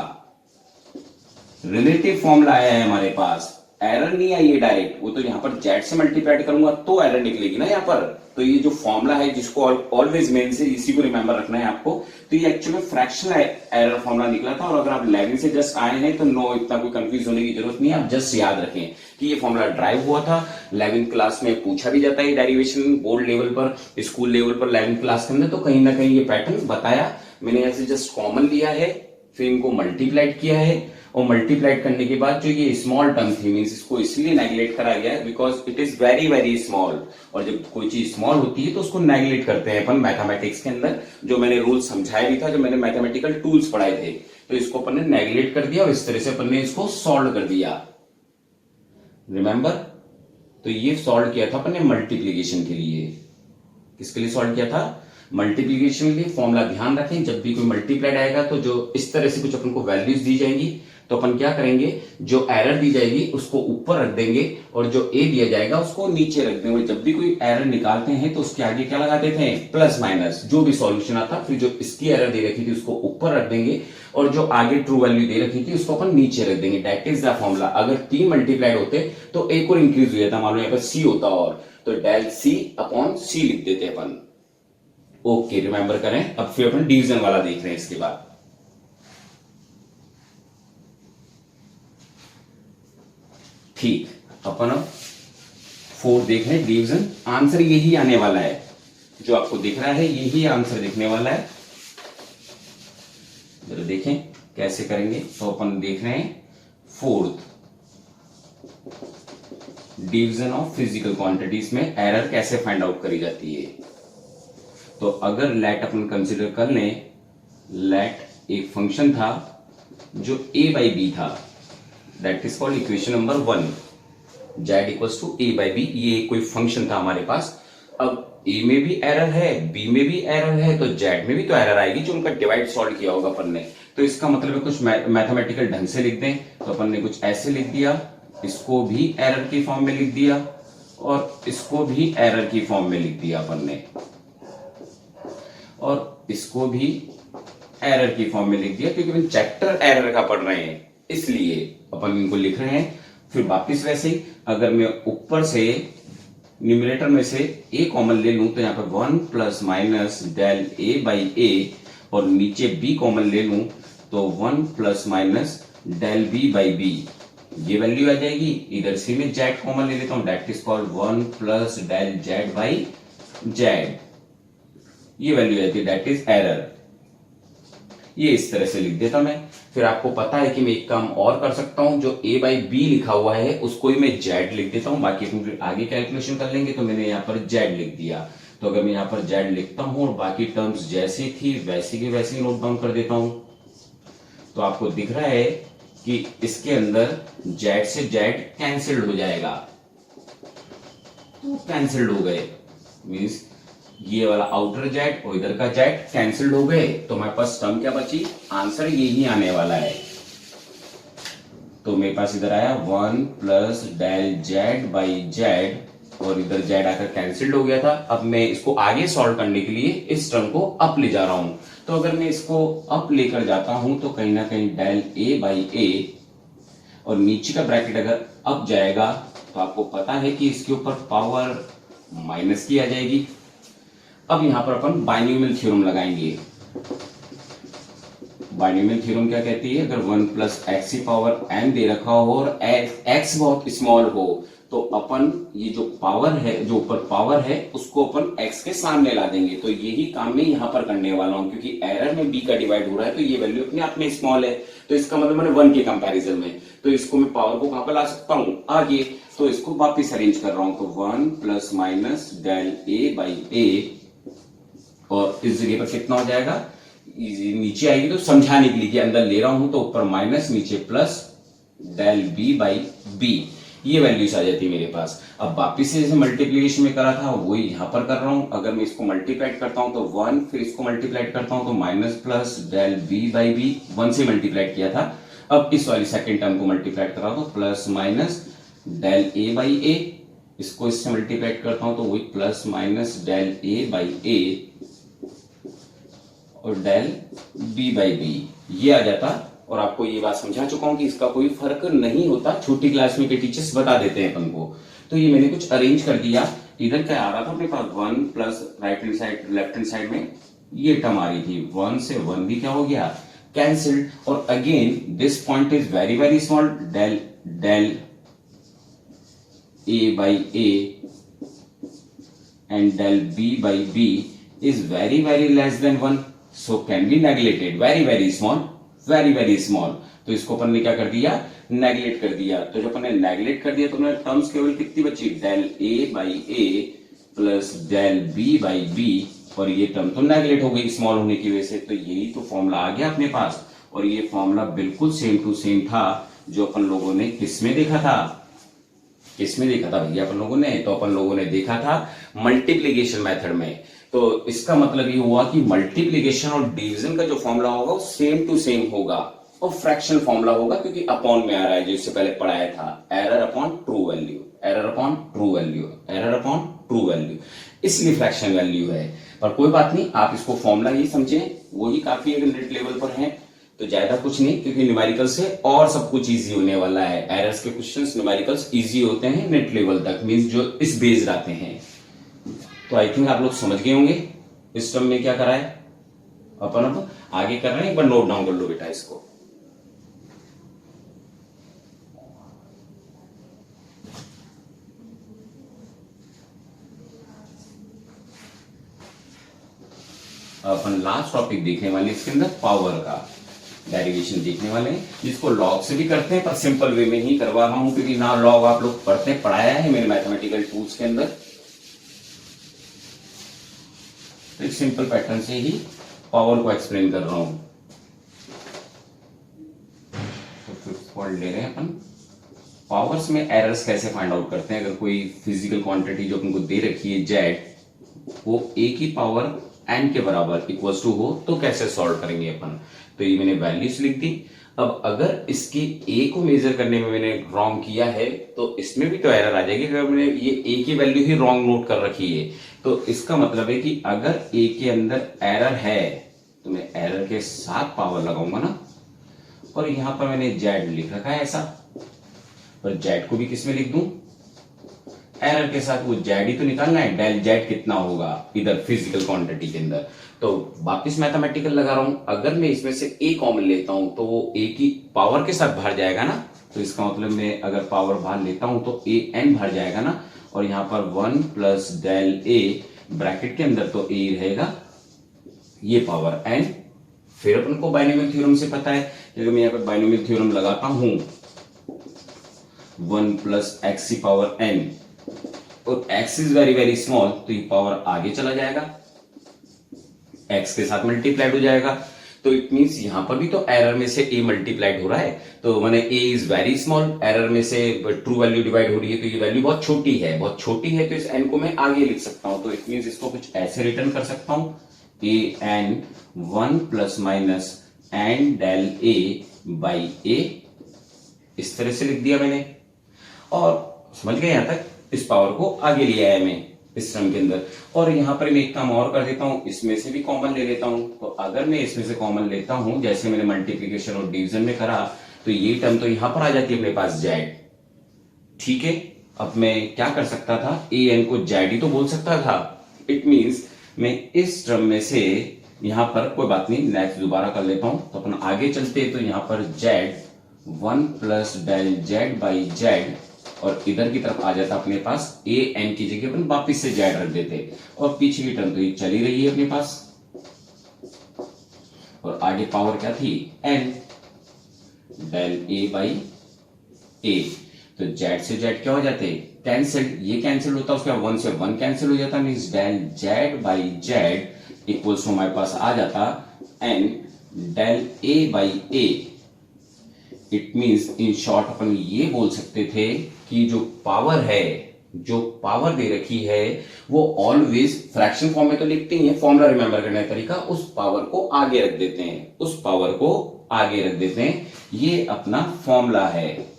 relative formula आया है हमारे पास, एरर नहीं आई है डायरेक्ट। वो तो यहां पर जेड से मल्टीप्लाइड करूंगा तो एरर निकलेगी ना यहाँ पर। तो ये जो फॉर्मूला है जिसको ऑलवेज मेन से इसी को रिमेंबर रखना है आपको। तो ये एक्चुअली फ्रैक्शनल एरर फॉर्मूला निकला था। और अगर आप 11 से जस्ट आए हैं तो नो, इतना कोई कंफ्यूज होने की जरूरत नहीं है। आप जस्ट याद रखें कि ये फॉर्मूला ड्राइव हुआ था। 11th क्लास में पूछा भी जाता है डेरिवेशन, बोर्ड लेवल पर, स्कूल लेवल पर 11th क्लास के अंदर, तो कहीं ना कहीं ये पैटर्न बताया। मैंने ऐसे जस्ट कॉमन लिया है, फिर इनको मल्टीप्लाइड किया है, और मल्टीप्लाइड करने के बाद जो ये स्मॉल टर्म थी, मींस इसको इसलिए नेगलेक्ट करा गया है because it is very very small. और जब कोई चीज स्मॉल होती है तो उसको नेगलेक्ट करते हैं अपन मैथमेटिक्स के अंदर, जो मैंने रूल समझाया भी था जब मैंने मैथमेटिकल टूल्स पढ़ाए थे। तो इसको अपन ने नेगलेक्ट कर दिया और इस तरह से अपन ने इसको सॉल्व कर दिया, रिमेंबर। तो ये सॉल्व किया था अपन ने मल्टीप्लीकेशन के लिए। किसके लिए सॉल्व किया था, मल्टीप्लीकेशन के लिए। फॉर्मूला ध्यान रखें, जब भी कोई मल्टीप्लाइड आएगा तो जो इस तरह से कुछ अपन को वैल्यूज दी जाएंगी तो अपन क्या करेंगे, जो एरर दी जाएगी उसको ऊपर रख देंगे और जो ए दिया जाएगा उसको नीचे रख देंगे। जब भी कोई एरर निकालते हैं तो उसके आगे क्या लगाते थे, प्लस माइनस, जो भी सॉल्यूशन आता। फिर जो इसकी एरर दे रखी थी उसको ऊपर रख देंगे और जो आगे ट्रू वैल्यू दे रखी थी उसको अपन नीचे रख देंगे। That is the formula. अगर 3 मल्टीप्लाइड होते तो एक और इंक्रीज हो जाता, मान लो यहाँ पर सी होता और, तो डेल सी अपॉन सी लिख देते अपन। ओके, रिमेंबर करें। अब फिर अपन डिवीजन वाला देख रहे हैं इसके बाद। ठीक, अपन अब 4 देख रहे हैं, डिवीजन। आंसर यही आने वाला है, जो आपको दिख रहा है यही आंसर दिखने वाला है। जरा देखें कैसे करेंगे। तो अपन देख रहे हैं 4th division of physical quantities में एरर कैसे फाइंड आउट करी जाती है। तो अगर लेट अपन कंसिडर कर लें, लेट एक फंक्शन था जो a बाई बी था, that is called equation number 1, z equals to a by B. ये कोई फंक्शन था हमारे पास। अब a में भी एरर है, b में भी एरर है, तो z में भी तो एरर आएगी, जो उनका डिवाइड सॉल्व किया होगा अपन ने। तो इसका मतलब है कुछ मैथमेटिकल ढंग से लिख दें, तो अपन ने कुछ ऐसे लिख दिया, इसको भी एरर की फॉर्म में लिख दिया और इसको भी एरर की फॉर्म में लिख दिया अपन ने, और इसको भी एरर की फॉर्म में लिख दिया, क्योंकि अपन चैप्टर एरर का पढ़ रहे हैं इसलिए अपन इनको लिख रहे हैं। फिर वापिस वैसे ही अगर मैं ऊपर से न्यूमरेटर में से a कॉमन ले लूं तो यहाँ पर 1 plus minus del a by a, और नीचे b कॉमन ले लूं तो 1 plus minus del b by b, ये वैल्यू आ जाएगी। इधर से मैं z कॉमन ले लेता हूं, that is called 1 plus del z by z, ये वैल्यू आती है, दैट इज एरर। ये इस तरह से लिख देता मैं। फिर आपको पता है कि मैं एक काम और कर सकता हूं, जो a बाई बी लिखा हुआ है उसको ही मैं z लिख देता हूं, बाकी फिर आगे कैलकुलेशन कर लेंगे। तो मैंने यहाँ पर z लिख दिया। तो अगर मैं यहाँ पर z लिखता हूं और बाकी टर्म्स जैसी थी वैसी की वैसी नोट डाउन कर देता हूं, तो आपको दिख रहा है कि इसके अंदर z से z कैंसिल्ड हो जाएगा, तो कैंसिल्ड हो गए, मीन्स ये वाला आउटर जेड और इधर का जेड कैंसिल्ड हो गए। तो मेरे पास टर्म क्या बची, आंसर यही आने वाला है। तो मेरे पास इधर आया 1 plus del Z by Z और इधर जेड आकर कैंसिल्ड हो गया था। अब मैं इसको आगे सॉल्व करने के लिए इस टर्म को अप ले जा रहा हूं। तो अगर मैं इसको अप लेकर जाता हूं तो कहीं ना कहीं डेल ए बाई ए, और नीचे का ब्रैकेट अगर अप जाएगा तो आपको पता है कि इसके ऊपर पावर माइनस की आ जाएगी। अब यहां पर अपन बाइनोमियल थ्योरम लगाएंगे। बाइनोमियल थ्योरम क्या कहती है, अगर 1 प्लस एक्स की पावर एन दे रखा हो और एक्स बहुत स्मॉल हो तो अपन ये जो पावर है, जो ऊपर पावर है, उसको अपन एक्स के सामने ला देंगे। तो यही काम मैं यहां पर करने वाला हूं, क्योंकि एरर में बी का डिवाइड हो रहा है तो ये वैल्यू अपने आप में स्मॉल है, तो इसका मतलब मैंने 1 के कंपैरिजन में, तो इसको मैं पावर को कहां पर ला सकता हूं, आगे। तो इसको वापिस अरेंज कर रहा हूं, तो 1 plus minus del A by A, और इस जगह पर कितना हो जाएगा, नीचे आएगी तो समझाने के लिए कि अंदर ले रहा हूं तो ऊपर माइनस नीचे plus del B by B, ये वैल्यूज आ जाती है मेरे पास। अब वापिस से जैसे मल्टीप्लीकेशन में करा था वही यहां पर कर रहा हूं। अगर मैं इसको मल्टीप्लाइड करता हूं तो 1, फिर इसको मल्टीप्लाइड करता हूं तो minus plus del B by B, 1 से मल्टीप्लाइड किया था। अब इस वाली सेकेंड टर्म को मल्टीप्लाइड कर रहा हूं तो plus minus del A by A, इसको इससे मल्टीप्लाइड करता हूं तो वही plus minus del A by A और डेल बी बाई बी, ये आ जाता। और आपको ये बात समझा चुका हूं कि इसका कोई फर्क नहीं होता, छोटी क्लास में के टीचर्स बता देते हैं अपन को। तो ये मैंने कुछ अरेंज कर दिया। इधर क्या आ रहा था अपने पास 1 plus right hand side, left hand side में ये टर्म आ रही थी, 1 से 1 भी क्या हो गया, कैंसिल्ड। और again this point is very very small, del del A by A and del B by B is very very less than 1, so can be neglected, very very small, very very small. तो इसको अपन ने क्या कर दिया, नेग्लेक्ट कर दिया। तो जब अपन ने नेग्लेक्ट कर दिया तो अपने टर्म्स केवल कितनी बची, del A by A plus del B by B, और ये टर्म तो नेग्लेक्ट हो गई स्मॉल होने की वजह से। तो यही तो फॉर्मूला आ गया अपने पास, और ये फॉर्मूला बिल्कुल सेम टू सेम था जो अपन लोगों ने किसमें देखा था, किसमें देखा था भैया अपन लोगों ने, तो अपन लोगों ने देखा था मल्टीप्लीकेशन मेथड में। तो इसका मतलब ये हुआ कि मल्टीप्लीकेशन और डिवीजन का जो फॉर्मूला होगा वो सेम टू सेम होगा, और फ्रैक्शन फॉर्मूला होगा क्योंकि अपॉन में आ रहा है, जो इससे पहले पढ़ाया था, error upon true value, error upon true value, error upon true value, इसलिए फ्रैक्शन वैल्यू है। पर कोई बात नहीं, आप इसको फॉर्मूला ही समझें, वही काफी है। नेट लेवल पर है तो ज्यादा कुछ नहीं, क्योंकि न्यूमेरिकल से और सब कुछ इजी होने वाला है। एरर्स के क्वेश्चंस न्यूमेरिकल्स इजी होते हैं नेट लेवल तक, मींस जो इस बेस्ड आते हैं। तो आई थिंक आप लोग समझ गए होंगे इस टर्म में क्या करा है अपन। अब आगे कर रहे हैं, एक बार नोट डाउन कर लो बेटा इसको। अपन लास्ट टॉपिक देखने वाले इसके अंदर पावर का डेरिवेशन देखने वाले हैं, जिसको लॉग से भी करते हैं पर सिंपल वे में ही करवा रहा हूं, क्योंकि ना लॉग आप लोग पढ़ते पढ़ाया है मेरे मैथमेटिकल टूल्स के अंदर। एक सिंपल पैटर्न से ही पावर को एक्सप्लेन कर रहा हूं। तो फिफ्थ पॉइंट ले रहे हैं अपन, पावर्स में एरर्स कैसे फाइंड आउट करते हैं। अगर कोई फिजिकल क्वांटिटी जो अपन को दे रखी है जेड, वो ए की पावर एन के बराबर इक्वल टू हो तो कैसे सॉल्व करेंगे अपन। तो ये मैंने वैल्यूज लिख दी। अब अगर इसकी ए को मेजर करने में मैंने रॉन्ग किया है तो इसमें भी तो एरर आ जाएगी। अगर मैंने ये ए की वैल्यू ही रॉन्ग नोट कर रखी है तो इसका मतलब है कि अगर ए के अंदर एरर है तो मैं एरर के साथ पावर लगाऊंगा ना। और यहां पर मैंने जेड लिख रखा है ऐसा, पर जेड को भी किस में लिख दूं, एरर के साथ। वो जेड ही तो निकालना है, डेल जेड कितना होगा इधर फिजिकल क्वांटिटी के अंदर। तो वापस मैथमेटिकल लगा रहा हूं, अगर मैं इसमें से ए कॉमन लेता हूं तो वो ए की पावर के साथ बाहर जाएगा ना। तो इसका मतलब मैं अगर पावर बाहर लेता हूं तो ए एन बाहर जाएगा ना। और यहां पर 1 प्लस डेल ए ब्रैकेट के अंदर तो ए रहेगा, ये पावर एन। फिर अपन को बाइनोमियल थ्योरम से पता है, अगर मैं यहां पर बाइनोमियल थ्योरम लगाता हूं 1 प्लस एक्स की पावर एन, और x is very very small तो ये पावर आगे चला जाएगा, x के साथ मल्टीप्लाइड हो जाएगा। तो इट मींस यहां पर भी तो एरर में से a मल्टीप्लाइड हो रहा है, तो मैंने a is very small, error में से ट्रू वैल्यू डिवाइड हो रही है तो ये वैल्यू बहुत छोटी है, बहुत छोटी है। तो इस n को मैं आगे लिख सकता हूं। तो इट मींस इसको कुछ ऐसे रिटर्न कर सकता हूं, a n 1 plus minus N del a by a, इस तरह से लिख दिया मैंने। और समझ गए यहां तक। इस पावर को आगे ले आया मैं इस टर्म के अंदर। और यहां पर मैं एक काम और कर देता हूं, इसमें से भी कॉमन ले लेता हूं। तो अगर मैं इसमें से कॉमन लेता हूं, जैसे मैंने मल्टीप्लीकेशन और डिवीजन में करा, तो ये टर्म तो यहां पर आ जाती है अपने पास जेड। ठीक है, अब मैं क्या कर सकता था, ए एन को जेड ही तो बोल सकता था। इट मींस मैं इस टर्म में से यहां पर कोई बात नहीं, नेक्स्ट दोबारा कर लेता हूं। तो अपन आगे चलते, तो यहां पर Z 1 plus del Z by Z, और इधर की तरफ आ जाता अपने पास ए एन की जगह अपन वापिस से जेड रख देते, और पीछे की टर्म तो ये चली रही है अपने पास, और आगे पावर क्या थी, एन, डेल ए बाई ए। तो जेड से जेड क्या हो जाते, कैंसिल, ये कैंसिल होता है, उसके बाद 1 से 1 कैंसिल हो जाता, means del Z by Z equals to हमारे पास आ जाता n del A by A. It means in short अपन ये बोल सकते थे कि जो पावर है, जो पावर दे रखी है, वो ऑलवेज फ्रैक्शन फॉर्म में तो लिखते ही है, फॉर्मूला रिमेंबर करने का तरीका, उस पावर को आगे रख देते हैं, उस पावर को आगे रख देते हैं, ये अपना फॉर्मूला है।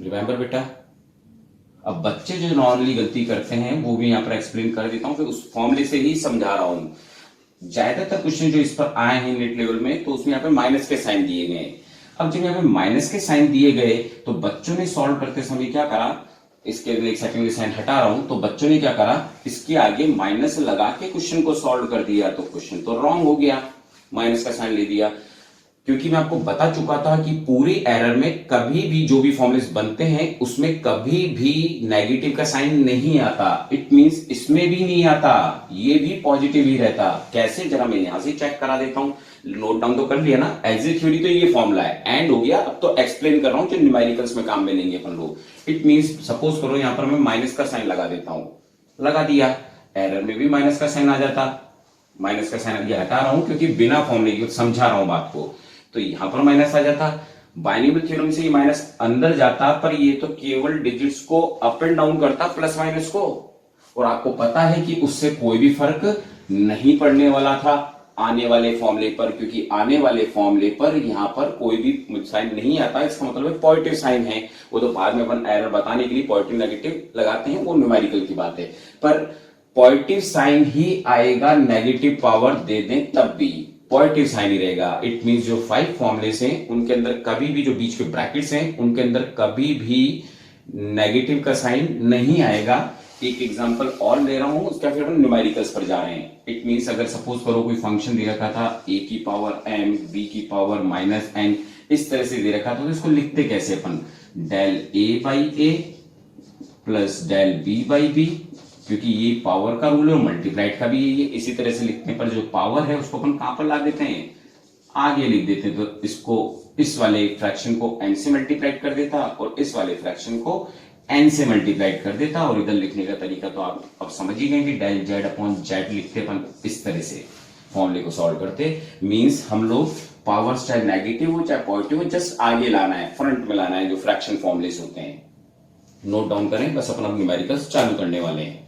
रिमेंबर बेटा। अब बच्चे जो नॉर्मली गलती करते हैं वो भी यहां पर एक्सप्लेन कर देता हूं, फिर उस फॉर्मूले से ही समझा रहा हूं। ज्यादातर क्वेश्चन जो इस पर आए हैं नेट लेवल में, तो उसमें यहाँ पे माइनस के साइन दिए गए। अब जब यहाँ पे माइनस के साइन दिए गए, तो बच्चों ने सॉल्व करते समय क्या करा, इसके एक सेकंड के साइन हटा रहा हूं, तो बच्चों ने क्या करा, इसके आगे माइनस लगा के क्वेश्चन को सॉल्व कर दिया, तो क्वेश्चन तो रॉन्ग हो गया, माइनस का साइन ले दिया। क्योंकि मैं आपको बता चुका था कि पूरी एरर में कभी भी जो भी फॉर्मूलेस बनते हैं उसमें कभी भी नेगेटिव का साइन नहीं आता। इट मींस इसमें भी नहीं आता, ये भी पॉजिटिव ही रहता। कैसे, जरा मैं यहां से चेक करा देता हूं, नोट डाउन तो कर लिया ना, एज ए थ्योरी तो ये फॉर्मूला है, एंड हो गया। अब तो एक्सप्लेन कर रहा हूं जो न्यूमेरिकल्स में काम में लेंगे अपन लोग। इट मींस सपोज करो यहां पर मैं माइनस का साइन लगा देता हूं, लगा दिया, एरर में भी माइनस का साइन आ जाता। माइनस का साइन अभी हटा रहा हूं क्योंकि बिना फॉर्मूले के समझा रहा हूं बात को, तो यहां पर माइनस आ जाता। बाइनरी थ्योरम से ये माइनस अंदर जाता, पर ये तो केवल डिजिट्स को अप एंड डाउन करता, प्लस माइनस को, और आपको पता है कि उससे कोई भी फर्क नहीं पड़ने वाला था आने वाले फॉर्मूले पर, क्योंकि आने वाले फॉर्मूले पर यहां पर कोई भी साइन नहीं आता। इसका मतलब पॉजिटिव साइन है, वो तो बाद में अपन एरर बताने के लिए पॉजिटिव नेगेटिव लगाते हैं, वो न्यूमेरिकल की बात है। पर पॉजिटिव साइन ही आएगा, नेगेटिव पावर दे दें तब भी पॉजिटिव साइन ही रहेगा। इट मींस जो 5 फॉर्मुलेस हैं उनके अंदर कभी भी, जो बीच के ब्रैकेट्स हैं उनके अंदर कभी भी नेगेटिव का साइन नहीं आएगा। एक एग्जांपल और ले रहा हूं, उसका फिर हम न्यूमेरिकल्स पर जा रहे हैं। इट मींस अगर सपोज करो कोई फंक्शन दे रखा था a की पावर m, b की पावर माइनस n, इस तरह से दे रखा था, तो इसको लिखते कैसे अपन, del a by a plus del b by b, क्योंकि ये पावर का रूल है और मल्टीप्लाइड का भी ये इसी तरह से लिखने पर जो पावर है उसको अपन कहां पर ला देते हैं, आगे लिख देते हैं। तो इसको, इस वाले फ्रैक्शन को n से मल्टीप्लाइड कर देता और इस वाले फ्रैक्शन को n से मल्टीप्लाइड कर देता, और इधर लिखने का तरीका तो आप अब समझ ही गए कि डेल जेड अपॉन जेड लिखते अपन इस तरह से फॉर्मूले को सॉल्व करते। मींस हम लोग पावर चाहे नेगेटिव हो चाहे पॉजिटिव हो, जस्ट आगे लाना है, फ्रंट में लाना है जो फ्रैक्शन फॉर्मूलेस होते हैं। नोट डाउन करें, बस अपन अब न्यूमेरिकल्स चालू करने वाले हैं।